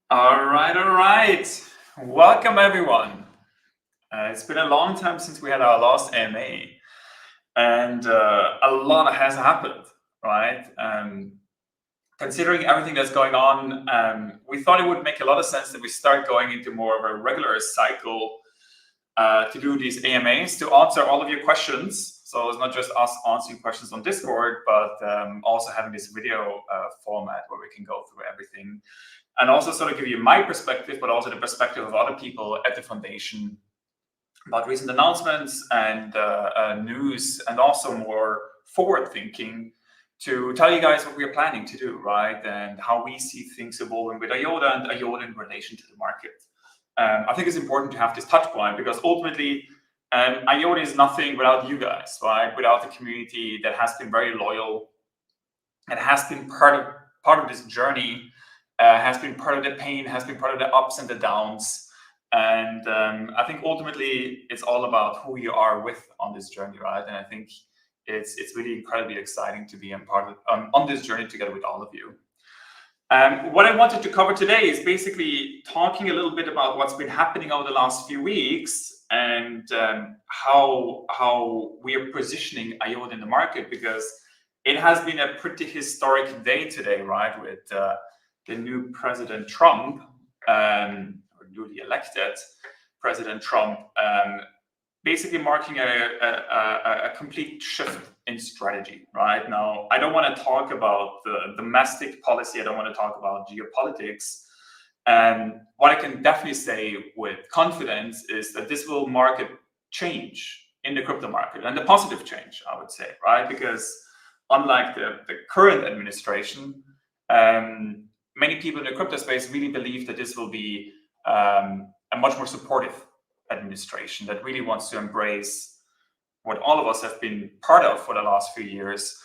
All right. Welcome, everyone. It's been a long time since we had our last AMA, and a lot has happened, right? Considering everything that's going on, we thought it would make a lot of sense that we start going into more of a regular cycle to do these AMAs to answer all of your questions. So it's not just us answering questions on Discord, but also having this video format where we can go through everything and also sort of give you my perspective, but also the perspective of other people at the foundation about recent announcements and news, and also more forward thinking to tell you guys what we are planning to do, right? And how we see things evolving with Iota and Iota in relation to the market. I think it's important to have this touch point because ultimately, Iota is nothing without you guys, right? Without the community that has been very loyal and has been part of this journey, has been part of the pain, has been part of the ups and the downs. And I think ultimately it's all about who you are with on this journey, right? And I think it's really incredibly exciting to be on this journey together with all of you. What I wanted to cover today is basically talking a little bit about what's been happening over the last few weeks and how we are positioning Iota in the market, because it has been a pretty historic day today, right? With the new President Trump, or newly elected President Trump, basically marking a complete shift in strategy, right? Now, I don't want to talk about the domestic policy. I don't want to talk about geopolitics. What I can definitely say with confidence is that this will mark a change in the crypto market, and a positive change, I would say, right? Because unlike the current administration, many people in the crypto space really believe that this will be a much more supportive administration that really wants to embrace what all of us have been part of for the last few years,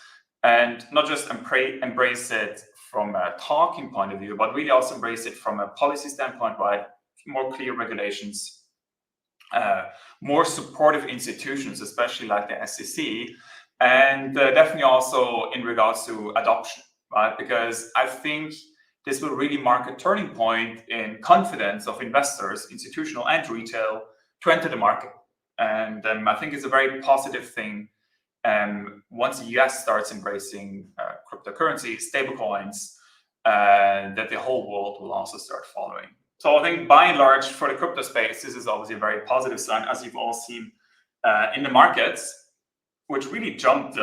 and not just embrace it from a talking point of view, but really also embrace it from a policy standpoint, right? More clear regulations, more supportive institutions, especially like the SEC, and definitely also in regards to adoption, right? Because I think this will really mark a turning point in confidence of investors, institutional and retail, to enter the market. And I think it's a very positive thing once the US starts embracing cryptocurrency, stablecoins, that the whole world will also start following. So I think by and large for the crypto space, this is obviously a very positive sign, as you've all seen in the markets, which really jumped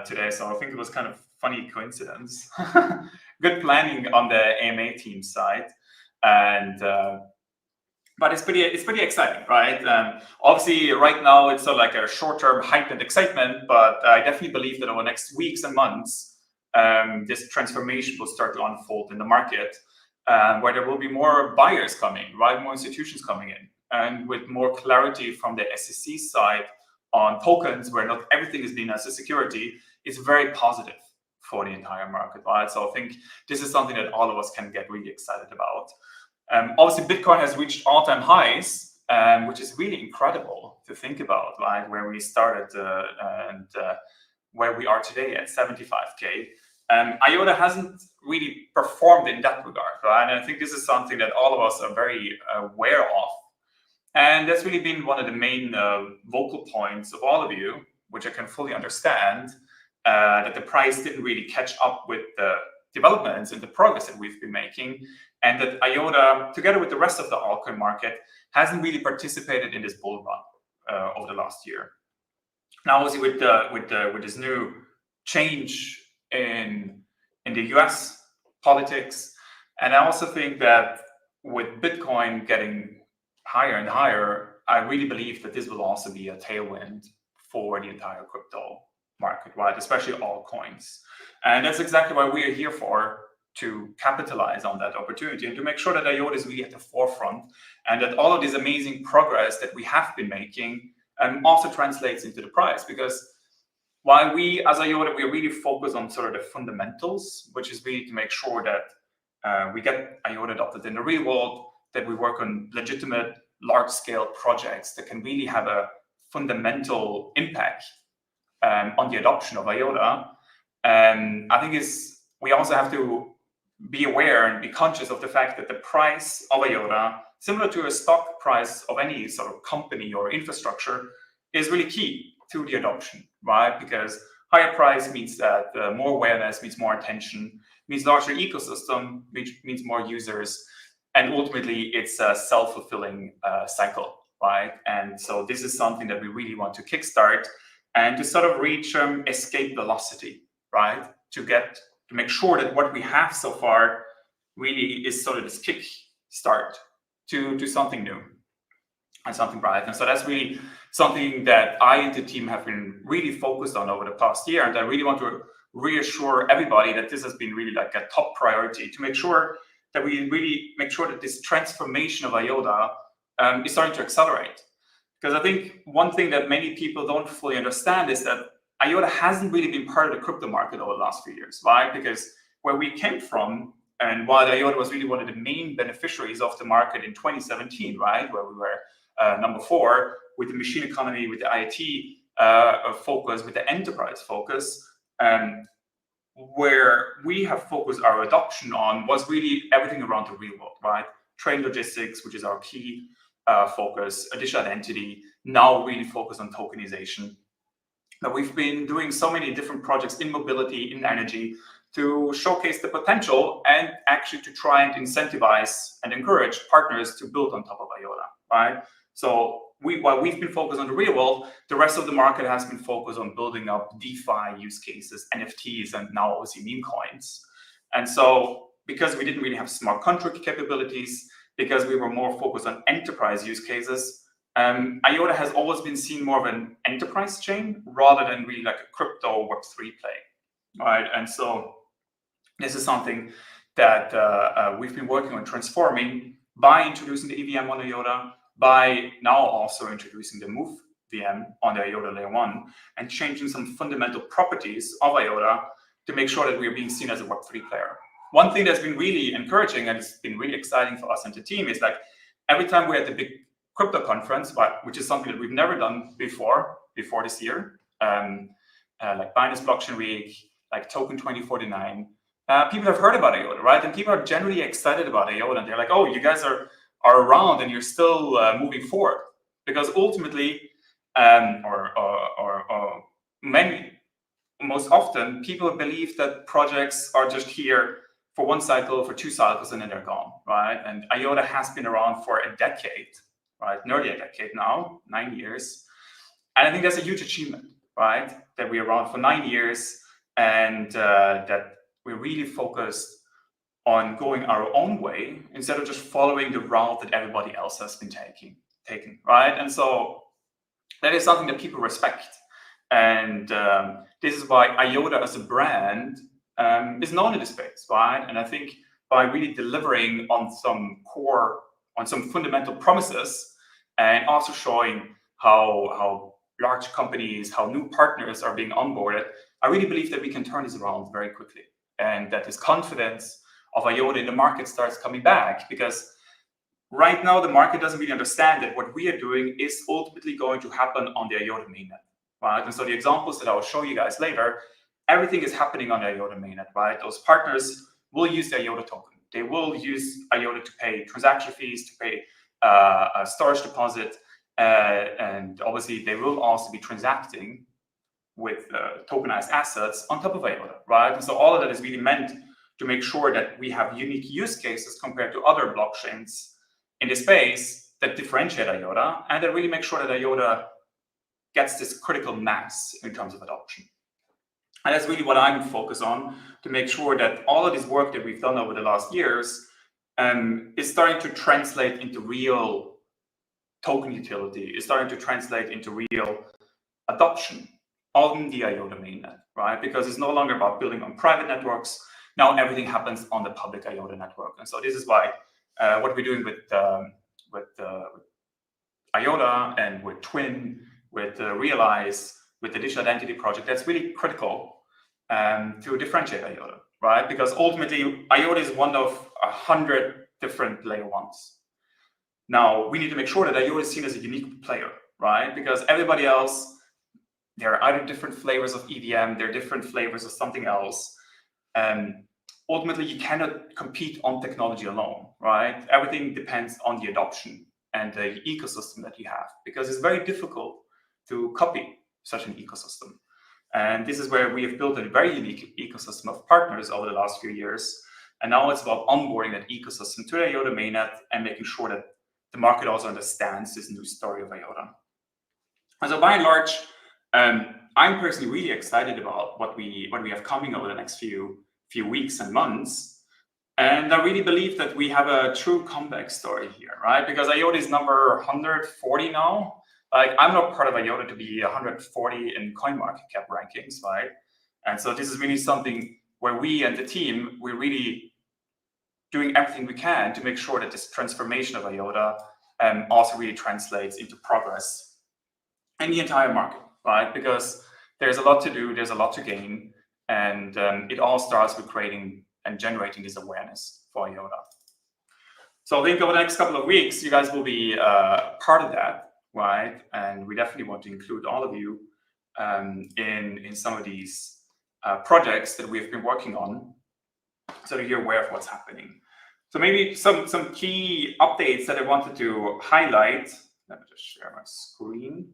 today. So I think it was kind of funny coincidence. Good planning on the AMA team side, and but it's pretty exciting, right? Obviously, right now it's sort of like a short-term hype and excitement, but I definitely believe that over the next weeks and months, this transformation will start to unfold in the market, where there will be more buyers coming, right? More institutions coming in, and with more clarity from the SEC side on tokens, where not everything is being as a security, it's very positive for the entire market, right? So I think this is something that all of us can get really excited about. Obviously, Bitcoin has reached all-time highs, which is really incredible to think about, right? Where we started and where we are today at 75K. Iota hasn't really performed in that regard, right? And I think this is something that all of us are very aware of. And that's really been one of the main vocal points of all of you, which I can fully understand, that the price didn't really catch up with the developments and the progress that we've been making, and that Iota, together with the rest of the altcoin market, hasn't really participated in this bull run over the last year. Now, obviously, with this new change in the US politics, and I also think that with Bitcoin getting higher and higher, I really believe that this will also be a tailwind for the entire crypto market, right? Especially altcoins. And that's exactly why we are here for, to capitalize on that opportunity and to make sure that Iota is really at the forefront, and that all of this amazing progress that we have been making also translates into the price. Because while we as Iota, we are really focused on sort of the fundamentals, which is really to make sure that we get Iota adopted in the real world, that we work on legitimate large-scale projects that can really have a fundamental impact on the adoption of Iota. I think we also have to be aware and be conscious of the fact that the price of Iota, similar to a stock price of any sort of company or infrastructure, is really key to the adoption, right? Because higher price means that more awareness means more attention, means larger ecosystem, which means more users, and ultimately it's a self-fulfilling cycle, right? And so this is something that we really want to kickstart and to sort of reach escape velocity, right? To make sure that what we have so far really is sort of this kick start to something new and something bright. And so that's really something that I and the team have been really focused on over the past year. And I really want to reassure everybody that this has been really like a top priority to make sure that we really make sure that this transformation of Iota is starting to accelerate. Because I think one thing that many people don't fully understand is that Iota hasn't really been part of the crypto market over the last few years, right? Because where we came from, and while Iota was really one of the main beneficiaries of the market in 2017, right, where we were number 4 with the machine economy, with the IoT focus, with the enterprise focus, where we have focused our adoption on was really everything around the real world, right? Trade logistics, which is our key focus, digital identity, now really focus on tokenization. Now we've been doing so many different projects in mobility, in energy, to showcase the potential and actually to try and incentivize and encourage partners to build on top of Iota, right? So while we've been focused on the real world, the rest of the market has been focused on building up DeFi use cases, NFTs, and now obviously meme coins. And so because we didn't really have smart contract capabilities, because we were more focused on enterprise use cases, Iota has always been seen more of an enterprise chain rather than really like a crypto Web3 play, right? And so this is something that we've been working on transforming by introducing the EVM on Iota, by now also introducing the Move VM on the Iota layer 1 and changing some fundamental properties of Iota to make sure that we're being seen as a Web3 player. One thing that's been really encouraging and it's been really exciting for us and the team is like every time we're at the big crypto conference, which is something that we've never done before this year, like Binance Blockchain Week, like Token 2049, people have heard about Iota, right? And people are generally excited about Iota, and they're like, "Oh, you guys are around, and you're still moving forward." Because ultimately, most often, people believe that projects are just here for one cycle, for 2 cycles, and then they're gone, right? And Iota has been around for a decade, right? Nearly a decade now, 9 years. And I think that's a huge achievement, right? That we're around for 9 years and that we're really focused on going our own way instead of just following the route that everybody else has been taking, right? And so that is something that people respect. And this is why Iota as a brand is known in the space, right? And I think by really delivering on some fundamental promises and also showing how large companies, how new partners are being onboarded, I really believe that we can turn this around very quickly. And that this confidence of Iota in the market starts coming back, because right now the market doesn't really understand that what we are doing is ultimately going to happen on the Iota mainnet, right? And so the examples that I will show you guys later, everything is happening on the Iota mainnet, right? Those partners will use the Iota token. They will use Iota to pay transaction fees, to pay a storage deposit, and obviously they will also be transacting with tokenized assets on top of Iota, right? And so all of that is really meant to make sure that we have unique use cases compared to other blockchains in the space that differentiate Iota and that really make sure that Iota gets this critical mass in terms of adoption. And that's really what I'm focused on, to make sure that all of this work that we've done over the last years is starting to translate into real token utility, is starting to translate into real adoption on the Iota mainnet, right? Because it's no longer about building on private networks. Now everything happens on the public Iota network. And so this is why what we're doing with Iota and with Twin, with Realize, with the digital identity project, that's really critical to differentiate Iota, right? Because ultimately, Iota is one of 100 different layer 1s. Now, we need to make sure that Iota is seen as a unique player, right? Because everybody else, there are either different flavors of EVM, there are different flavors of something else. ultimately you cannot compete on technology alone, right? Everything depends on the adoption and the ecosystem that you have, because it's very difficult to copy such an ecosystem. And this is where we have built a very unique ecosystem of partners over the last few years. And now it's about onboarding that ecosystem to the Iota mainnet and making sure that the market also understands this new story of Iota. And so by and large, I'm personally really excited about what we have coming over the next few weeks and months. And I really believe that we have a true comeback story here, right? Because Iota is number 140 now. Like, I'm not part of Iota to be 140 in CoinMarketCap rankings, right? And so this is really something where we and the team, we're really doing everything we can to make sure that this transformation of Iota also really translates into progress in the entire market, right? Because there's a lot to do, there's a lot to gain, and it all starts with creating and generating this awareness for Iota. So I think over the next couple of weeks, you guys will be part of that, right? And we definitely want to include all of you in some of these projects that we've been working on, so that you're aware of what's happening. So maybe some key updates that I wanted to highlight. Let me just share my screen.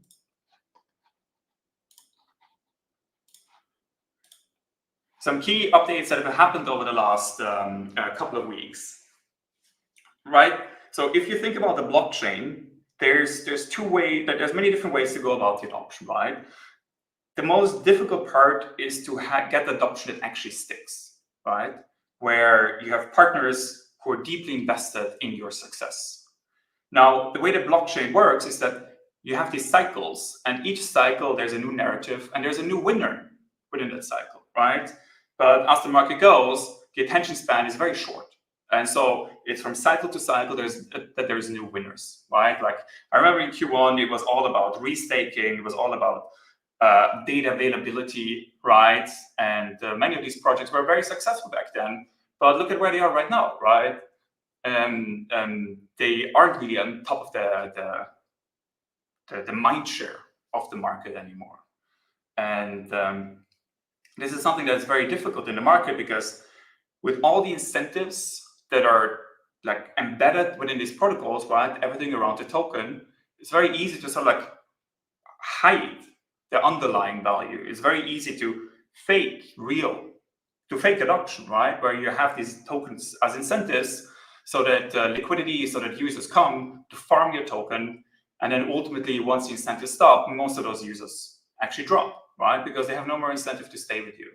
Some key updates that have happened over the last couple of weeks, right? So if you think about the blockchain, there's many different ways to go about the adoption, right? The most difficult part is to get the adoption that actually sticks, right? Where you have partners who are deeply invested in your success. Now, the way the blockchain works is that you have these cycles, and each cycle there's a new narrative and there's a new winner within that cycle, right? But as the market goes, the attention span is very short. And so it's from cycle to cycle, there's new winners, right? Like, I remember in Q1, it was all about restaking, it was all about data availability, right? And many of these projects were very successful back then, but look at where they are right now, right? And they aren't really on top of the mind share of the market anymore. And this is something that's very difficult in the market, because with all the incentives that are like embedded within these protocols, right, everything around the token, it's very easy to sort of like hide the underlying value. It's very easy to fake adoption, right? Where you have these tokens as incentives, so that liquidity, so that users come to farm your token, and then ultimately, once the incentives stop, most of those users actually drop, right? Because they have no more incentive to stay with you.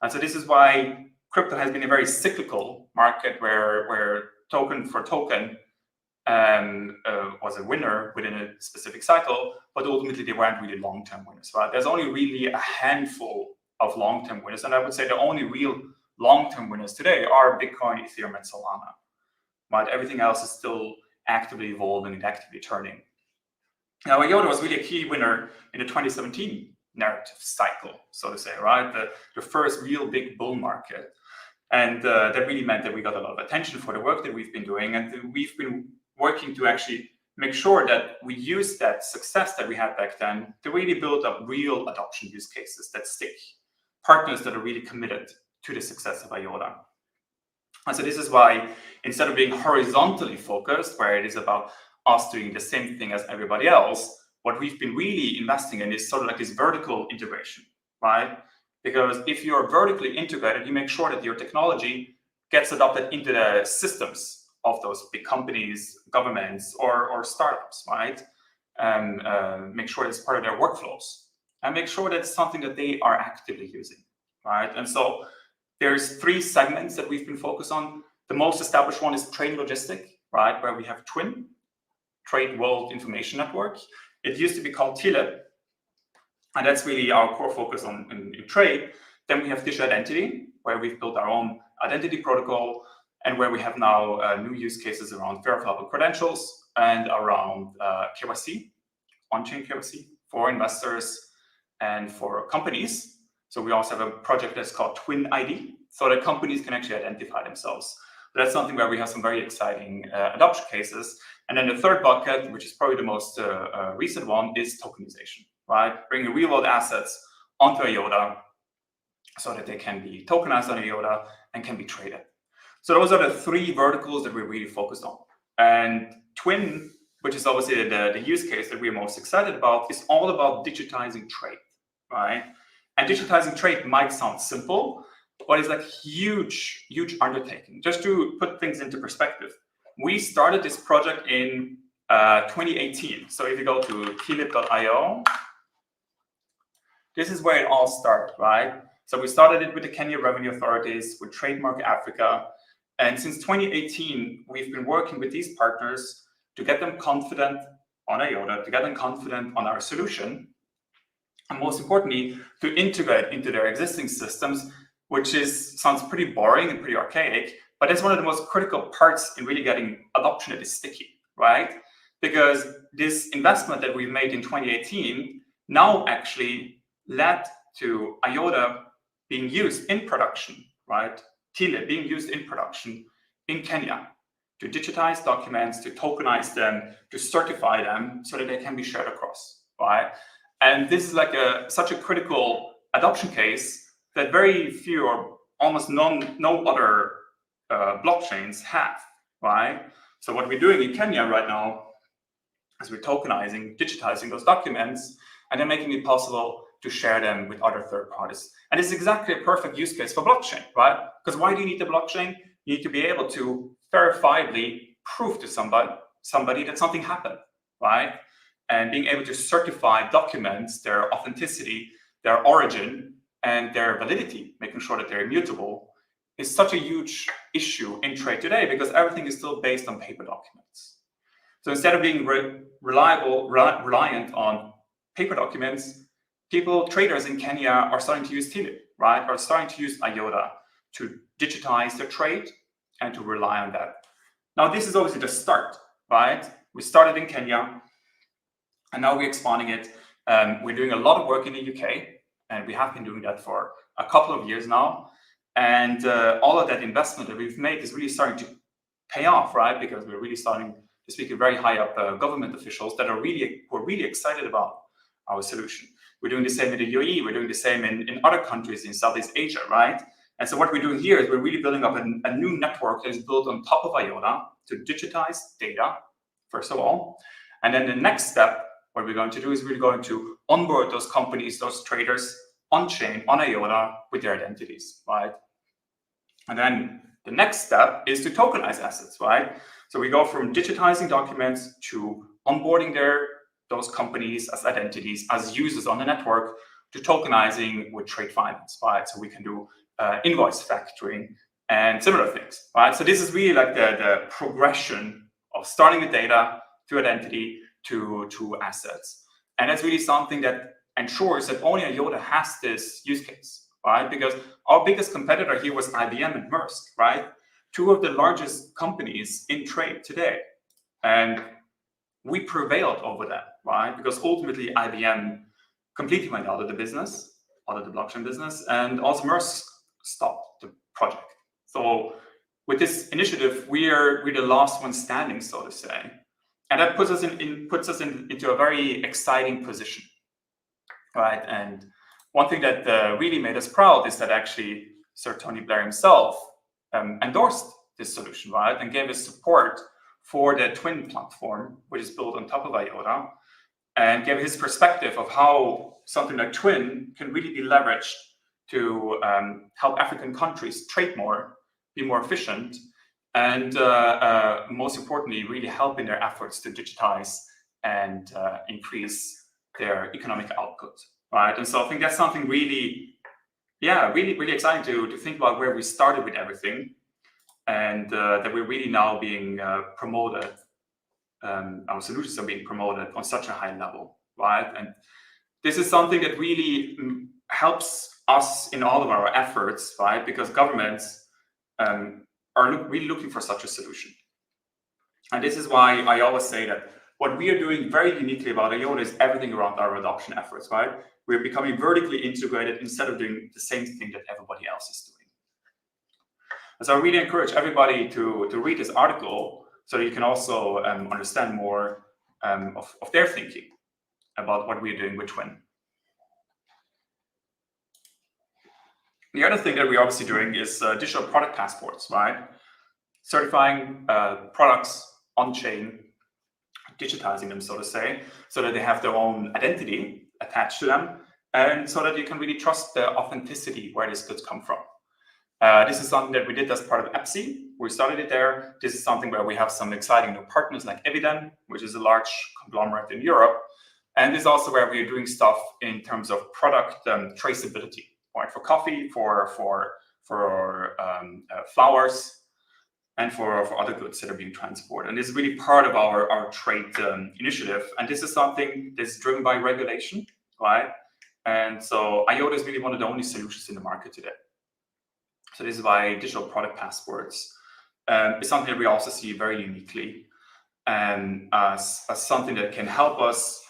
And so this is why crypto has been a very cyclical market, where token for token was a winner within a specific cycle, but ultimately they weren't really long-term winners, right? There's only really a handful of long-term winners, and I would say the only real long-term winners today are Bitcoin, Ethereum, and Solana, right? Everything else is still actively evolving and actively turning. Now, Iota was really a key winner in the 2017 narrative cycle, so to say, right? The first real big bull market. And that really meant that we got a lot of attention for the work that we've been doing. And we've been working to actually make sure that we use that success that we had back then to really build up real adoption use cases that stick, partners that are really committed to the success of Iota. And so this is why, instead of being horizontally focused, where it is about us doing the same thing as everybody else, what we've been really investing in is sort of like this vertical integration, right? Because if you're vertically integrated, you make sure that your technology gets adopted into the systems of those big companies, governments, or startups, right? And make sure it's part of their workflows, and make sure that it's something that they are actively using, right? And so there's 3 segments that we've been focused on. The most established one is trade logistic, right? Where we have Twin, Trade World Information Network. It used to be called TLIP, and that's really our core focus in trade. Then we have Digital Identity, where we've built our own identity protocol, and where we have now new use cases around verifiable credentials and around KYC, on-chain KYC for investors and for companies. So we also have a project that's called Twin ID, so that companies can actually identify themselves. But that's something where we have some very exciting adoption cases. And then the third bucket, which is probably the most recent one, is tokenization, right? Bringing real-world assets onto Iota so that they can be tokenized on Iota and can be traded. So those are the three verticals that we're really focused on. And Twin, which is obviously the use case that we're most excited about, is all about digitizing trade, right? And digitizing trade might sound simple, but it's like huge undertaking. Just to put things into perspective, we started this project in 2018. So if you go to keylib.io, this is where it all started, right? So we started it with the Kenya revenue authorities, with Trademark Africa. And since 2018, we've been working with these partners to get them confident on Iota, to get them confident on our solution, and most importantly, to integrate into their existing systems, which sounds pretty boring and pretty archaic, but it's one of the most critical parts in really getting adoption that is sticky, right? Because this investment that we've made in 2018 now actually led to Iota being used in production, right? TILE being used in production in Kenya to digitize documents, to tokenize them, to certify them so that they can be shared across, right? And this is like such a critical adoption case that very few or almost no other blockchains have, right? So what we're doing in Kenya right now is we're tokenizing, digitizing those documents, and then making it possible to share them with other third parties. And it's exactly a perfect use case for blockchain, right? Because why do you need the blockchain? You need to be able to verifiably prove to somebody that something happened, right? And being able to certify documents, their authenticity, their origin, and their validity, making sure that they're immutable, is such a huge issue in trade today because everything is still based on paper documents. So instead of being reliant on paper documents, traders in Kenya are starting to use TILE, right? Are starting to use Iota to digitize their trade and to rely on that. Now, this is obviously the start, right? We started in Kenya, and now we're expanding it. We're doing a lot of work in the UK, and we have been doing that for a couple of years now. And all of that investment that we've made is really starting to pay off, right? Because we're really starting to speak to very high up government officials that are really excited about our solution. We're doing the same in the UAE. We're doing the same in other countries in Southeast Asia, right? And so what we're doing here is we're really building up a new network that is built on top of Iota to digitize data, first of all. And then the next step, what we're going to do is we're going to onboard those companies, those traders on-chain, on Iota with their identities, right? And then the next step is to tokenize assets, right? So we go from digitizing documents to onboarding those companies as identities, as users on the network, to tokenizing with trade finance, right? So we can do invoice factoring and similar things, right? So this is really like the progression of starting with data to identity to assets. And that's really something that ensures that only Iota has this use case, right? Because our biggest competitor here was IBM and Maersk, right? Two of the largest companies in trade today. And we prevailed over that, right? Because ultimately IBM completely went out of the business, out of the blockchain business, and also Maersk stopped the project. So with this initiative, we're the last one standing, so to say. And that puts us into a very exciting position, right? And one thing that really made us proud is that actually Sir Tony Blair himself endorsed this solution, right? And gave us support for the Twin platform, which is built on top of Iota, and gave his perspective of how something like Twin can really be leveraged to help African countries trade more, be more efficient, and most importantly, really help in their efforts to digitize and increase their economic output, right? And so I think that's something really exciting to think about where we started with everything, and that we're really now being promoted. Our solutions are being promoted on such a high level, right? And this is something that really helps us in all of our efforts, right? Because governments are really looking for such a solution. And this is why I always say that what we are doing very uniquely about Iota is everything around our adoption efforts, right? We're becoming vertically integrated instead of doing the same thing that everybody else is doing. And so I really encourage everybody to read this article so that you can also understand more of their thinking about what we're doing with Twin. The other thing that we're obviously doing is digital product passports, right? Certifying products on chain, digitizing them, so to say, so that they have their own identity attached to them, and so that you can really trust the authenticity where these goods come from. This is something that we did as part of EPSI. We started it there. This is something where we have some exciting new partners like Eviden, which is a large conglomerate in Europe. And this is also where we're doing stuff in terms of product traceability, right? For coffee, for flowers, and for other goods that are being transported. And this is really part of our trade initiative. And this is something that's driven by regulation, right? And so Iota is really one of the only solutions in the market today. So this is why digital product passports is something that we also see very uniquely and as something that can help us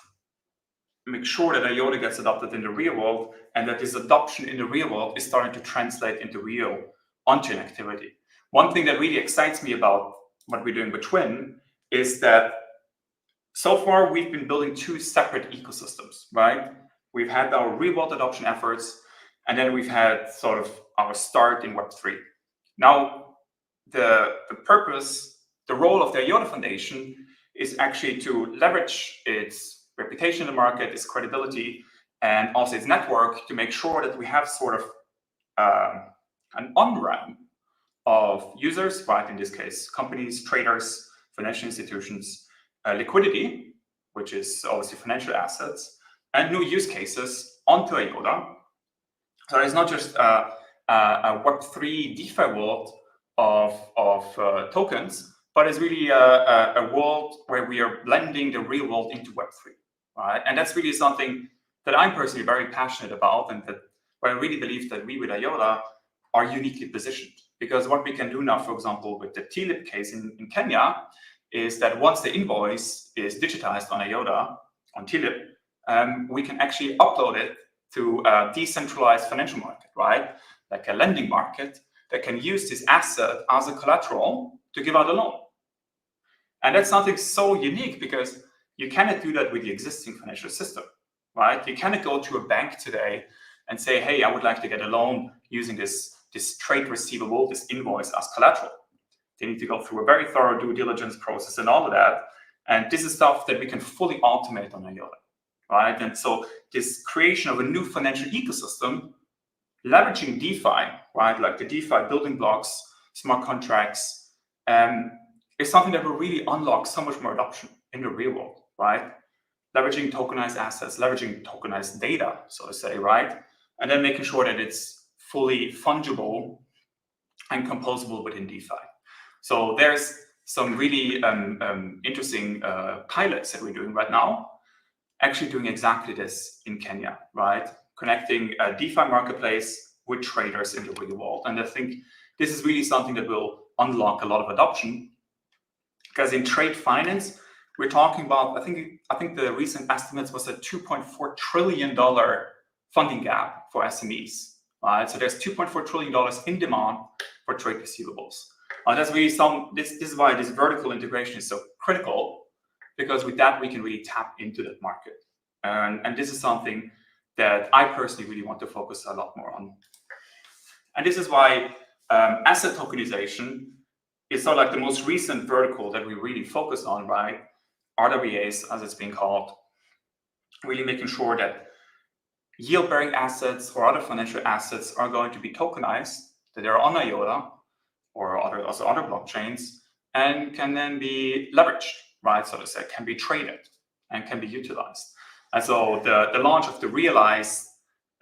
make sure that Iota gets adopted in the real world, and that this adoption in the real world is starting to translate into real on-chain activity. One thing that really excites me about what we're doing with Twin is that so far we've been building two separate ecosystems, right? We've had our real world adoption efforts, and then we've had sort of our start in Web3. Now, the purpose, the role of the Iota Foundation is actually to leverage its reputation in the market, its credibility, and also its network to make sure that we have sort of an on-ramp of users, right? In this case, companies, traders, financial institutions, liquidity, which is obviously financial assets, and new use cases onto Iota. So it's not just a Web3 DeFi world of tokens, but it's really a world where we are blending the real world into Web3, right? And that's really something that I'm personally very passionate about, and that where I really believe that we with Iota are uniquely positioned. Because what we can do now, for example, with the TLIP case in Kenya, is that once the invoice is digitized on Iota, on TLIP, we can actually upload it to a decentralized financial market, right? Like a lending market that can use this asset as a collateral to give out a loan. And that's something so unique because you cannot do that with the existing financial system, right? You cannot go to a bank today and say, hey, I would like to get a loan using this trade receivable, this invoice as collateral. They need to go through a very thorough due diligence process and all of that. And this is stuff that we can fully automate on Iota, right? And so this creation of a new financial ecosystem, leveraging DeFi, right? Like the DeFi building blocks, smart contracts, is something that will really unlock so much more adoption in the real world, right? Leveraging tokenized assets, leveraging tokenized data, so to say, right? And then making sure that it's fully fungible and composable within DeFi. So there's some really interesting pilots that we're doing right now, actually doing exactly this in Kenya, right? Connecting a DeFi marketplace with traders in the real world. And I think this is really something that will unlock a lot of adoption, because in trade finance, we're talking about, I think the recent estimates was a $2.4 trillion funding gap for SMEs. Right, so there's $2.4 trillion in demand for trade receivables. That's really this is why this vertical integration is so critical, because with that we can really tap into that market. And this is something that I personally really want to focus a lot more on. And this is why asset tokenization is sort of like the most recent vertical that we really focus on, right? RWAs, as it's being called, really making sure that yield-bearing assets or other financial assets are going to be tokenized, that they're on Iota or other blockchains, and can then be leveraged, right? So to say, can be traded and can be utilized. And so the launch of the Realize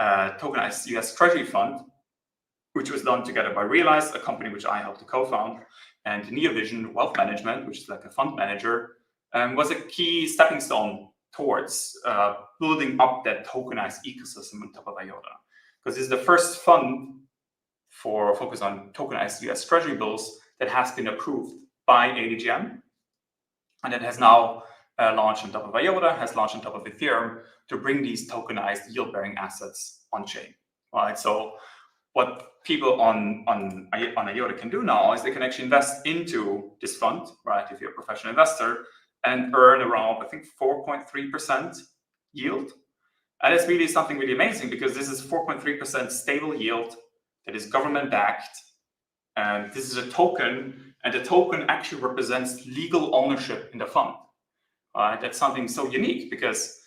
tokenized US Treasury Fund, which was done together by Realize, a company which I helped to co-found, and Neovision Wealth Management, which is like a fund manager, was a key stepping stone towards building up that tokenized ecosystem on top of Iota. Because this is the first fund for focus on tokenized US Treasury bills that has been approved by ADGM, and that has now launched on top of Iota, has launched on top of Ethereum to bring these tokenized yield-bearing assets on-chain, right? So what people on Iota can do now is they can actually invest into this fund, right? If you're a professional investor, and earn around, I think, 4.3% yield. And it's really something really amazing, because this is 4.3% stable yield that is government-backed. And this is a token, and the token actually represents legal ownership in the fund. That's something so unique because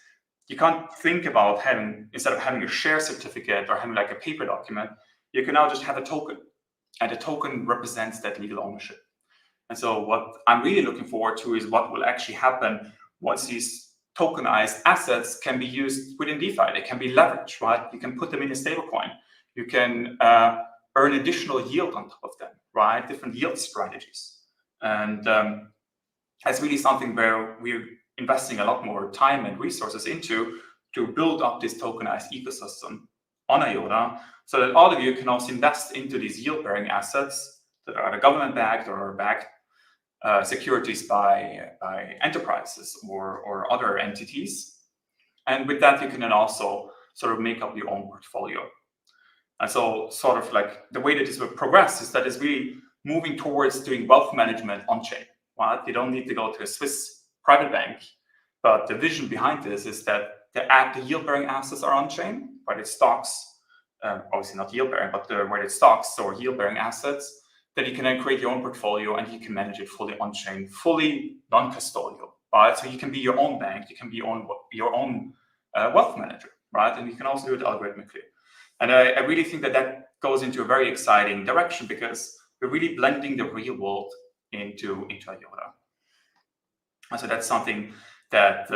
you can't think about having, instead of having a share certificate or having like a paper document, you can now just have a token, and the token represents that legal ownership. And so what I'm really looking forward to is what will actually happen once these tokenized assets can be used within DeFi. They can be leveraged, right? You can put them in a stablecoin. You can earn additional yield on top of them, right? Different yield strategies. And that's really something where we're investing a lot more time and resources into to build up this tokenized ecosystem on Iota, so that all of you can also invest into these yield-bearing assets that are government-backed or backed securities by enterprises or other entities. And with that, you can then also sort of make up your own portfolio. And so sort of like the way that this will progress is that it's really moving towards doing wealth management on-chain. Right? You don't need to go to a Swiss private bank, but the vision behind this is that the yield-bearing assets are on-chain, but it's stocks, obviously not yield-bearing, but where it's stocks or yield-bearing assets, that you can then create your own portfolio and you can manage it fully on-chain, fully non-custodial, right? So you can be your own bank, you can be your own wealth manager, right? And you can also do it algorithmically. And I really think that goes into a very exciting direction because we're really blending the real world into Iota. And so that's something that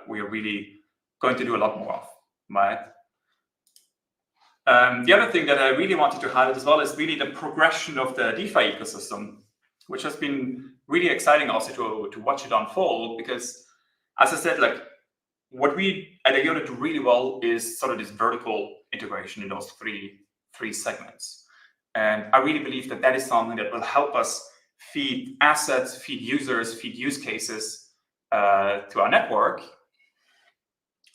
we're really going to do a lot more of, right? The other thing that I really wanted to highlight as well is really the progression of the DeFi ecosystem, which has been really exciting also to watch it unfold because, as I said, like what we at Iota do really well is sort of this vertical integration in those three segments. And I really believe that is something that will help us feed assets, feed users, feed use cases to our network,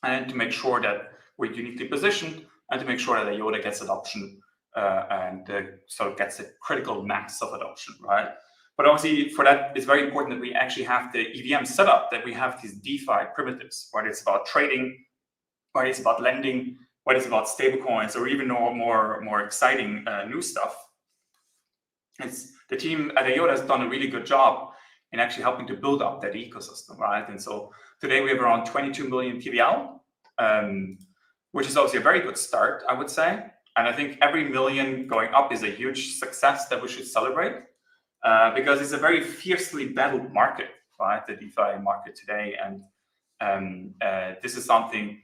and to make sure that we're uniquely positioned and to make sure that Iota gets adoption and sort of gets a critical mass of adoption, right? But obviously for that, it's very important that we actually have the EVM set up, that we have these DeFi primitives, whether it's about trading, whether it's about lending, whether it's about stablecoins, or even more exciting new stuff. The team at Iota has done a really good job in actually helping to build up that ecosystem, right? And so today we have around 22 million TVL, which is obviously a very good start, I would say. And I think every million going up is a huge success that we should celebrate because it's a very fiercely battled market, right? The DeFi market today. And this is something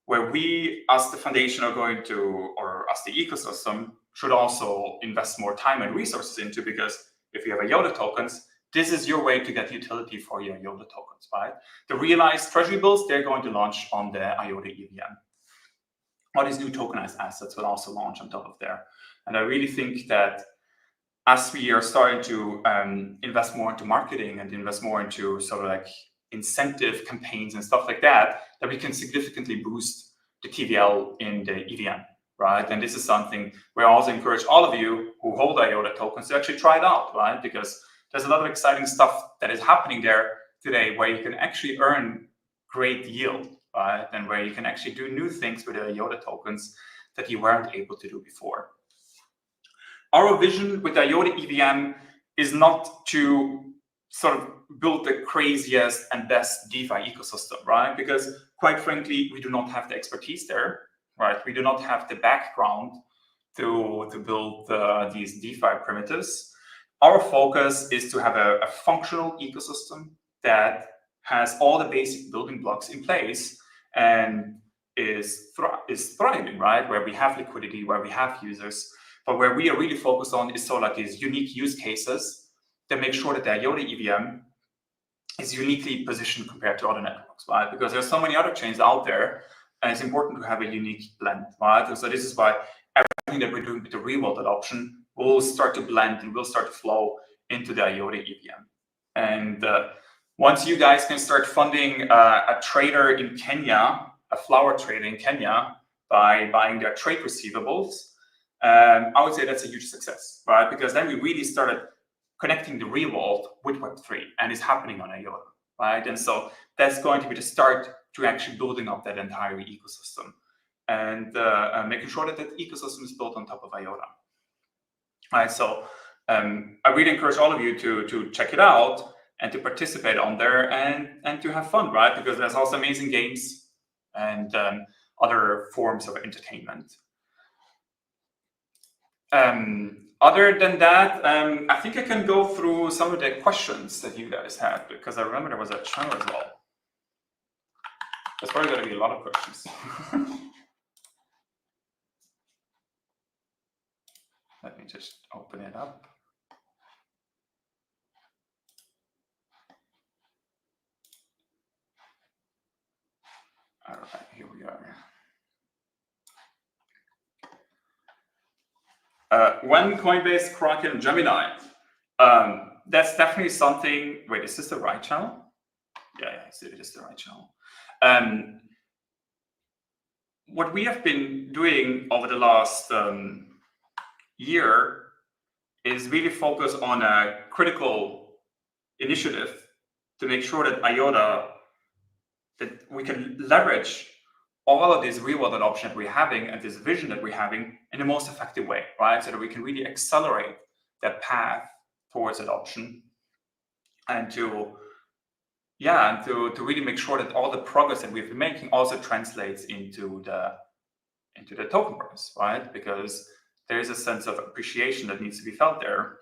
where we, as the foundation, are going to, or as the ecosystem, should also invest more time and resources into, because if you have Iota tokens, this is your way to get utility for your Iota tokens, right? The realized treasury bills, they're going to launch on the Iota EVM. All these new tokenized assets will also launch on top of there. And I really think that as we are starting to invest more into marketing and invest more into sort of like incentive campaigns and stuff like that, that we can significantly boost the TVL in the EVM, right? And this is something where I also encourage all of you who hold Iota tokens to actually try it out, right? Because there's a lot of exciting stuff that is happening there today where you can actually earn great yield, right? And where you can actually do new things with the Iota tokens that you weren't able to do before. Our vision with the Iota EVM is not to sort of build the craziest and best DeFi ecosystem, right? Because quite frankly, we do not have the expertise there, right? We do not have the background to build these DeFi primitives. Our focus is to have a functional ecosystem that has all the basic building blocks in place and is thriving, right? Where we have liquidity, where we have users, but where we are really focused on is sort of like these unique use cases that make sure that the Iota EVM is uniquely positioned compared to other networks, right? Because there's so many other chains out there, and it's important to have a unique blend, right? And so this is why everything that we're doing with the real-world adoption will start to blend and will start to flow into the Iota EVM. And once you guys can start funding a trader in Kenya, a flower trader in Kenya, by buying their trade receivables, I would say that's a huge success, right? Because then we really started connecting the real world with Web3, and it's happening on Iota, right? And so that's going to be the start to actually building up that entire ecosystem and making sure that that ecosystem is built on top of Iota. right? So I really encourage all of you to check it out and to participate on there and to have fun, right? Because there's also amazing games and other forms of entertainment. Other than that, I think I can go through some of the questions that you guys had, because I remember there was a channel as well. There's probably going to be a lot of questions. Let me just open it up. All right, here we are. When Coinbase, Kraken, Gemini, that's definitely something. Wait, is this the right channel? Yeah, it is the right channel. What we have been doing over the last year is really focus on a critical initiative to make sure that Iota, that we can leverage all of this real-world adoption that we're having and this vision that we're having in the most effective way, right? So that we can really accelerate that path towards adoption and to really make sure that all the progress that we've been making also translates into the token price, right? Because there is a sense of appreciation that needs to be felt there.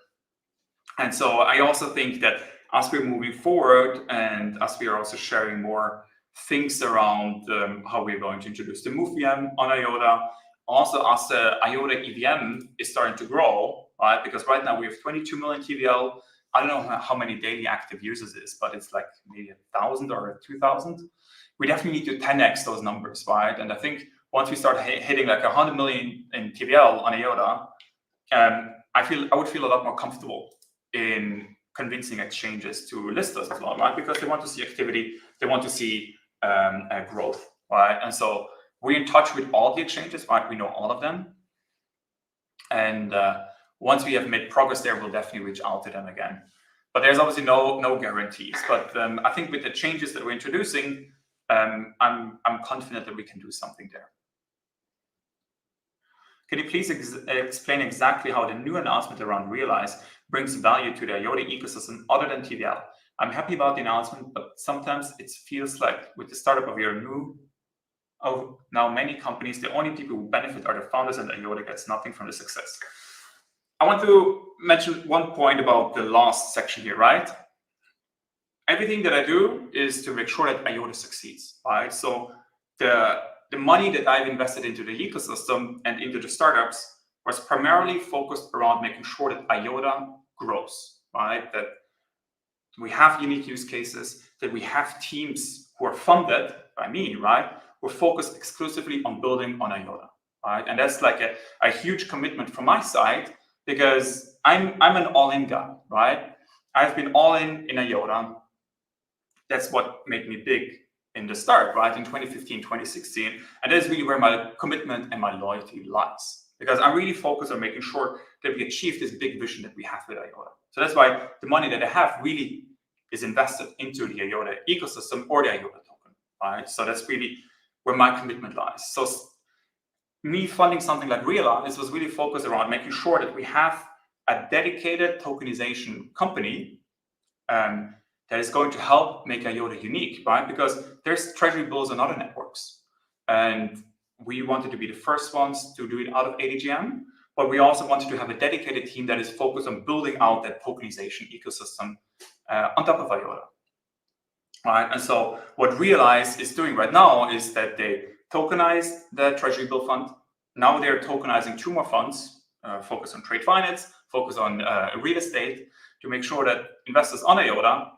And so I also think that as we're moving forward and as we are also sharing more things around how we're going to introduce the Move VM on Iota, also as the Iota EVM is starting to grow, right? Because right now we have 22 million TVL. I don't know how many daily active users is, but it's like maybe 1,000 or 2,000. We definitely need to 10x those numbers, right? And I think once we start hitting like 100 million in TVL on Iota, I would feel a lot more comfortable in convincing exchanges to list us as well, right? Because they want to see activity, they want to see growth, right? And so we're in touch with all the exchanges, right? We know all of them. And once we have made progress there, we'll definitely reach out to them again. But there's obviously no guarantees. But I think with the changes that we're introducing, I'm confident that we can do something there. Can you please explain exactly how the new announcement around Realize brings value to the Iota ecosystem other than TVL? I'm happy about the announcement, but sometimes it feels like with the startup of your now many companies, the only people who benefit are the founders, and Iota gets nothing from the success. I want to mention one point about the last section here, right? Everything that I do is to make sure that Iota succeeds, right? So the money that I've invested into the ecosystem and into the startups was primarily focused around making sure that Iota grows, right? That we have unique use cases, that we have teams who are funded by me, right? We're focused exclusively on building on Iota, right? And that's like a huge commitment from my side, because I'm an all-in guy, right? I've been all in Iota. That's what made me big in the start, right? In 2015, 2016. And that's really where my commitment and my loyalty lies, because I'm really focused on making sure that we achieve this big vision that we have with Iota. So that's why the money that I have really is invested into the Iota ecosystem or the Iota token, right? So that's really where my commitment lies. So me funding something like Realize was really focused around making sure that we have a dedicated tokenization company that is going to help make Iota unique, right? Because there's treasury bills on other networks, and we wanted to be the first ones to do it out of ADGM, but we also wanted to have a dedicated team that is focused on building out that tokenization ecosystem on top of Iota, right? And so what Realize is doing right now is that they tokenized the treasury bill fund. Now they're tokenizing 2 more funds, focus on trade finance, focus on real estate, to make sure that investors on Iota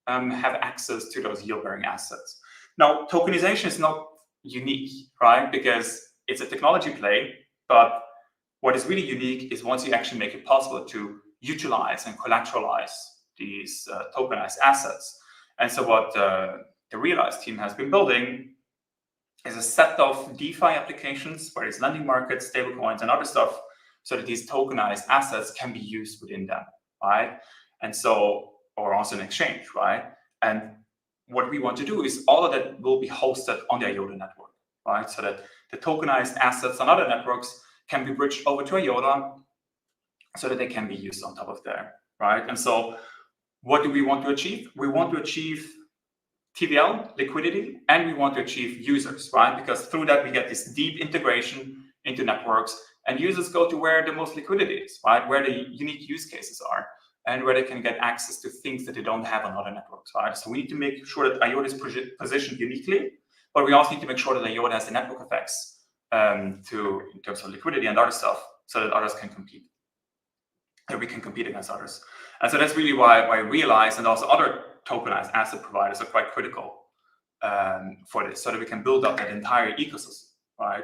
have access to those yield-bearing assets. Now, tokenization is not unique, right? Because it's a technology play, but what is really unique is once you actually make it possible to utilize and collateralize these tokenized assets. And so what the Realize team has been building is a set of DeFi applications, where it's lending markets, stablecoins, and other stuff, so that these tokenized assets can be used within them, right? And so, or also an exchange, right? And what we want to do is all of that will be hosted on the Iota network, right? So that the tokenized assets on other networks can be bridged over to Iota, so that they can be used on top of there, right? And so what do we want to achieve? We want to achieve TVL, liquidity, and we want to achieve users, right? Because through that, we get this deep integration into networks, and users go to where the most liquidity is, right? Where the unique use cases are, and where they can get access to things that they don't have on other networks, right? So we need to make sure that IOTA is positioned uniquely, but we also need to make sure that IOTA has the network effects in terms of liquidity and other stuff, so that others can compete, that we can compete against others. And so that's really why Realize and also other tokenized asset providers are quite critical for this, so that we can build up that entire ecosystem, right?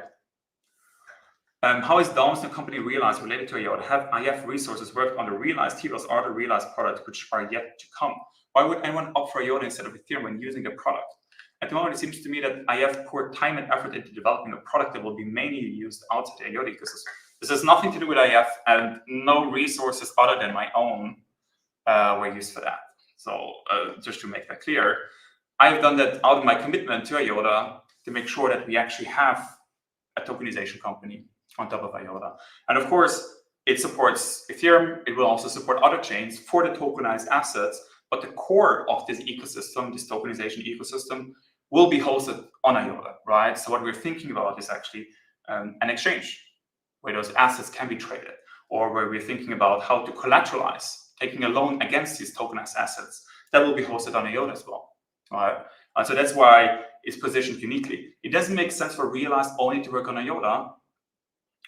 How is Dom's new company Realize related to IOTA? Have IF resources worked on the Realize TVLs or the Realize products which are yet to come? Why would anyone opt for IOTA instead of Ethereum when using the product? At the moment, it seems to me that IF poured time and effort into developing a product that will be mainly used outside the IOTA ecosystem. This has nothing to do with IF, and no resources other than my own were used for that. So just to make that clear, I've done that out of my commitment to IOTA to make sure that we actually have a tokenization company on top of IOTA. And of course, it supports Ethereum. It will also support other chains for the tokenized assets. But the core of this ecosystem, this tokenization ecosystem, will be hosted on IOTA, right? So what we're thinking about is actually an exchange where those assets can be traded, or where we're thinking about how to collateralize, taking a loan against these tokenized assets. That will be hosted on IOTA as well, right? And so that's why it's positioned uniquely. It doesn't make sense for Realize only to work on IOTA,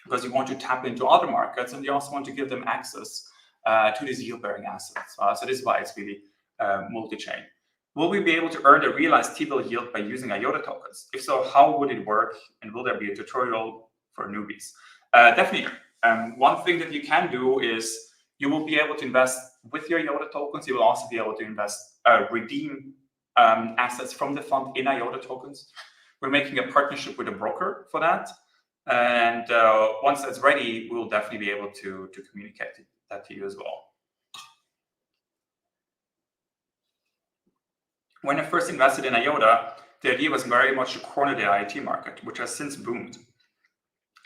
because you want to tap into other markets, and you also want to give them access to these yield-bearing assets. So this is why it's really multi-chain. Will we be able to earn the realized T-bill yield by using IOTA tokens? If so, how would it work? And will there be a tutorial for newbies? Definitely. One thing that you can do is you will be able to invest with your IOTA tokens. You will also be able to invest, redeem assets from the fund in IOTA tokens. We're making a partnership with a broker for that. And once that's ready, we'll definitely be able to communicate that to you as well. When I first invested in IOTA, the idea was very much to corner the IoT market, which has since boomed.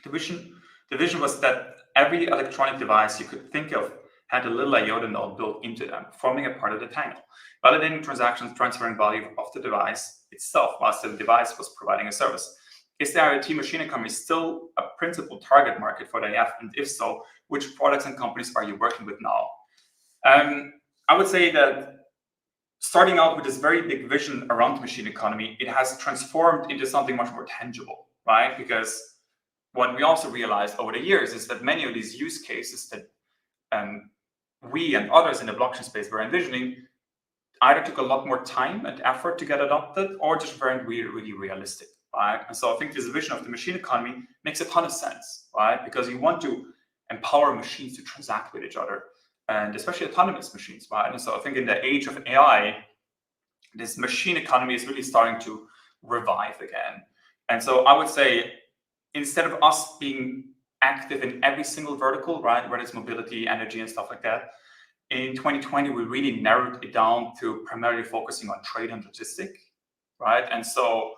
The vision was that every electronic device you could think of had a little IOTA node built into them, forming a part of the tangle, validating transactions, transferring value of the device itself, whilst the device was providing a service. Is the IoT machine economy still a principal target market for the IF? And if so, which products and companies are you working with now? I would say that starting out with this very big vision around the machine economy, it has transformed into something much more tangible, right? Because what we also realized over the years is that many of these use cases that we and others in the blockchain space were envisioning either took a lot more time and effort to get adopted, or just weren't really realistic, right? And so I think this vision of the machine economy makes a ton of sense, right? Because you want to empower machines to transact with each other, and especially autonomous machines, right? And so I think in the age of AI, this machine economy is really starting to revive again. And so I would say, instead of us being active in every single vertical, right, whether it's mobility, energy, and stuff like that, in 2020, we really narrowed it down to primarily focusing on trade and logistic, right? And so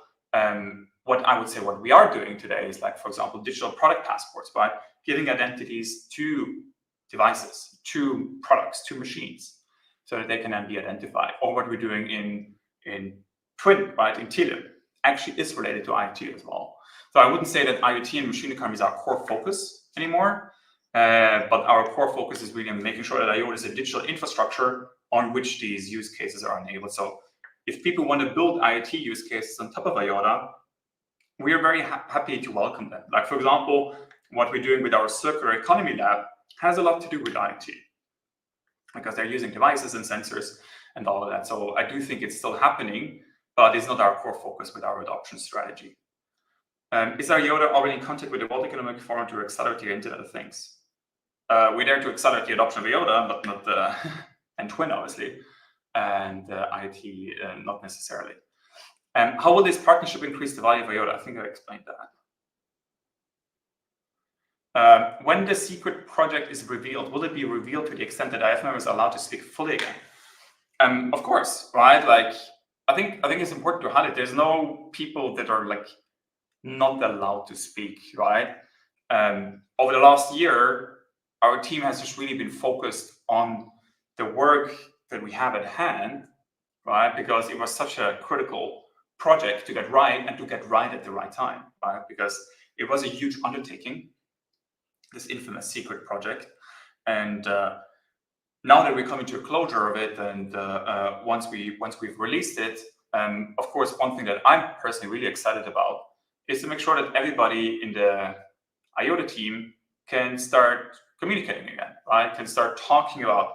what I would say what we are doing today is, like, for example, digital product passports, right? Giving identities to devices, to products, to machines, so that they can then be identified. Or what we're doing in Twin, right, in Tele, actually is related to IoT as well. So I wouldn't say that IoT and machine economy is our core focus anymore, but our core focus is really on making sure that IOTA is a digital infrastructure on which these use cases are enabled. So if people want to build IoT use cases on top of IOTA, we are very happy to welcome them. Like, for example, what we're doing with our circular economy lab has a lot to do with IoT, because they're using devices and sensors and all of that. So I do think it's still happening, but it's not our core focus with our adoption strategy. Is our IOTA already in contact with the World Economic Forum to accelerate the Internet of Things? We're there to accelerate the adoption of IOTA, but not and Twin, obviously, and IoT not necessarily. How will this partnership increase the value of IOTA? I think I explained that. When the secret project is revealed, will it be revealed to the extent that IF members are allowed to speak fully again? Of course, right? Like, I think it's important to highlight there's no people that are like not allowed to speak, right? Over the last year, our team has just really been focused on the work that we have at hand, right? Because it was such a critical project to get right and to get right at the right time, right? Because it was a huge undertaking, this infamous secret project. And now that we're coming to a closure of it, and once we've released it, of course, one thing that I'm personally really excited about is to make sure that everybody in the Iota team can start communicating again, right? Can start talking about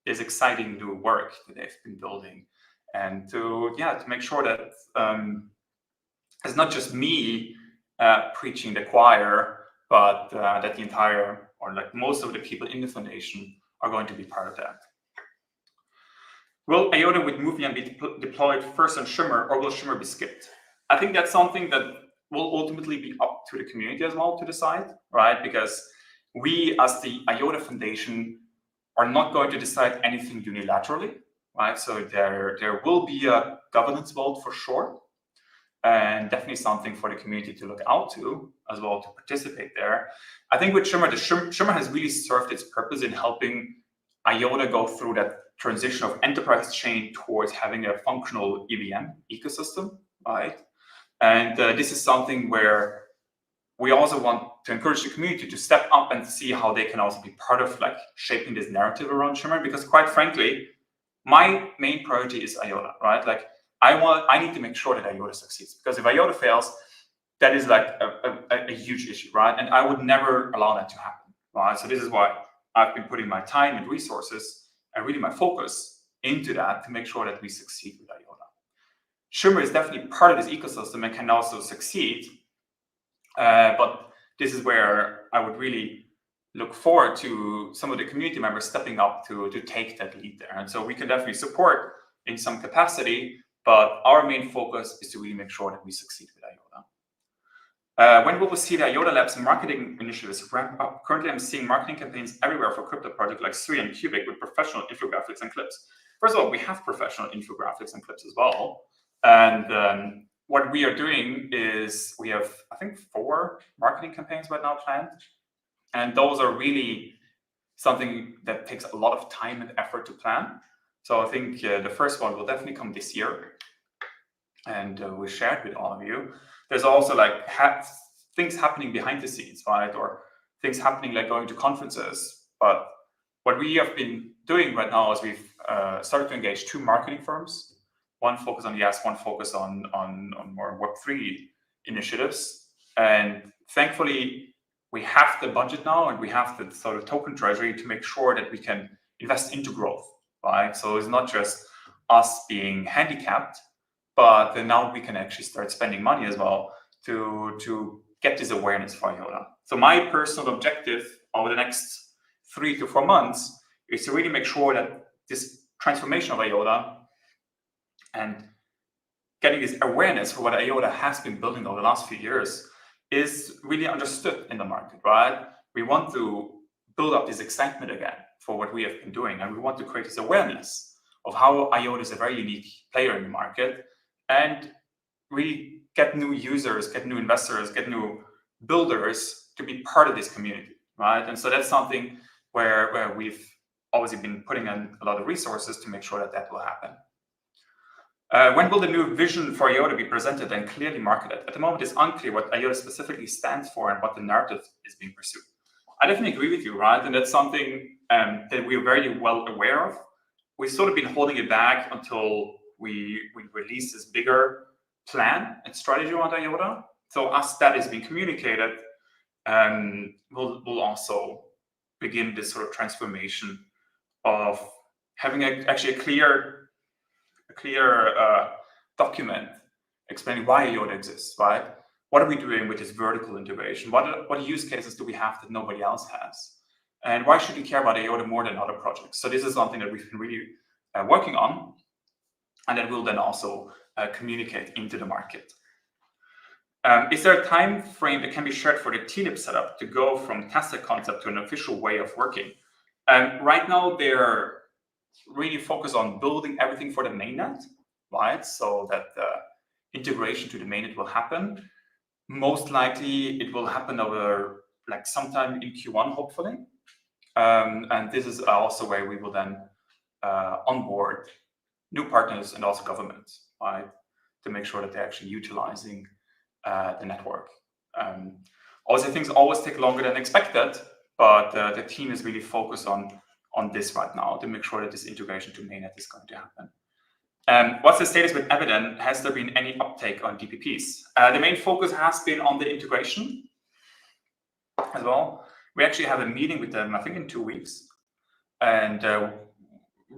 this exciting new work that they've been building, and to make sure that it's not just me preaching the choir, but that the entire, or like most of the people in the foundation are going to be part of that. Will Iota with Move VM be deployed first on Shimmer, or will Shimmer be skipped? I think that's something that will ultimately be up to the community as well to decide, right? Because we, as the Iota Foundation, are not going to decide anything unilaterally, right? So there will be a governance vote for sure, and definitely something for the community to look out to as well, to participate there. I think with Shimmer, Shimmer has really served its purpose in helping Iota go through that transition of enterprise chain towards having a functional EVM ecosystem, right? And this is something where we also want to encourage the community to step up and see how they can also be part of like shaping this narrative around Shimmer, because quite frankly, my main priority is Iota, right? Like I need to make sure that Iota succeeds, because if Iota fails, that is like a huge issue, right? And I would never allow that to happen, right? So this is why I've been putting my time and resources and really my focus into that to make sure that we succeed with Iota. Shimmer is definitely part of this ecosystem and can also succeed, but this is where I would really look forward to some of the community members stepping up to take that lead there. And so we can definitely support in some capacity, but our main focus is to really make sure that we succeed with Iota. When will we see the Iota Labs marketing initiatives ramp up? Currently, I'm seeing marketing campaigns everywhere for crypto projects like Sui and Cubic with professional infographics and clips. First of all, we have professional infographics and clips as well. And what we are doing is we have, I think, 4 marketing campaigns right now planned. And those are really something that takes a lot of time and effort to plan. So I think the first one will definitely come this year, and we'll share it with all of you. There's also like things happening behind the scenes, right? Or things happening like going to conferences. But what we have been doing right now is we've started to engage 2 marketing firms. One focus on yes, one focus on more Web3 initiatives. And thankfully, we have the budget now, and we have the sort of token treasury to make sure that we can invest into growth, right? So it's not just us being handicapped, but then now we can actually start spending money as well to get this awareness for Iota. So my personal objective over the next 3 to 4 months is to really make sure that this transformation of Iota and getting this awareness for what Iota has been building over the last few years is really understood in the market, right? We want to build up this excitement again for what we have been doing, and we want to create this awareness of how Iota is a very unique player in the market, and really get new users, get new investors, get new builders to be part of this community, right? And so that's something where we've obviously been putting in a lot of resources to make sure that that will happen. When will the new vision for Iota be presented and clearly marketed? At the moment, it's unclear what Iota specifically stands for and what the narrative is being pursued. I definitely agree with you, right? And that's something that we're very well aware of. We've sort of been holding it back until we release this bigger plan and strategy around Iota. So as that is being communicated, we'll also begin this sort of transformation of having actually a clear document explaining why Iota exists, right? What are we doing with this vertical integration? What use cases do we have that nobody else has? And why should we care about Iota more than other projects? So this is something that we've been really working on, and that will then also communicate into the market. Is there a time frame that can be shared for the TLIP setup to go from tested concept to an official way of working? Right now, they're really focused on building everything for the mainnet, right? So that the integration to the mainnet will happen. Most likely, it will happen over like sometime in Q1, hopefully. And this is also where we will then onboard new partners and also governments, right, to make sure that they're actually utilizing the network. Also, things always take longer than expected, but the team is really focused on this right now to make sure that this integration to mainnet is going to happen. What's the status with Evident? Has there been any uptake on DPPs? The main focus has been on the integration as well. We actually have a meeting with them, I think, in 2 weeks. And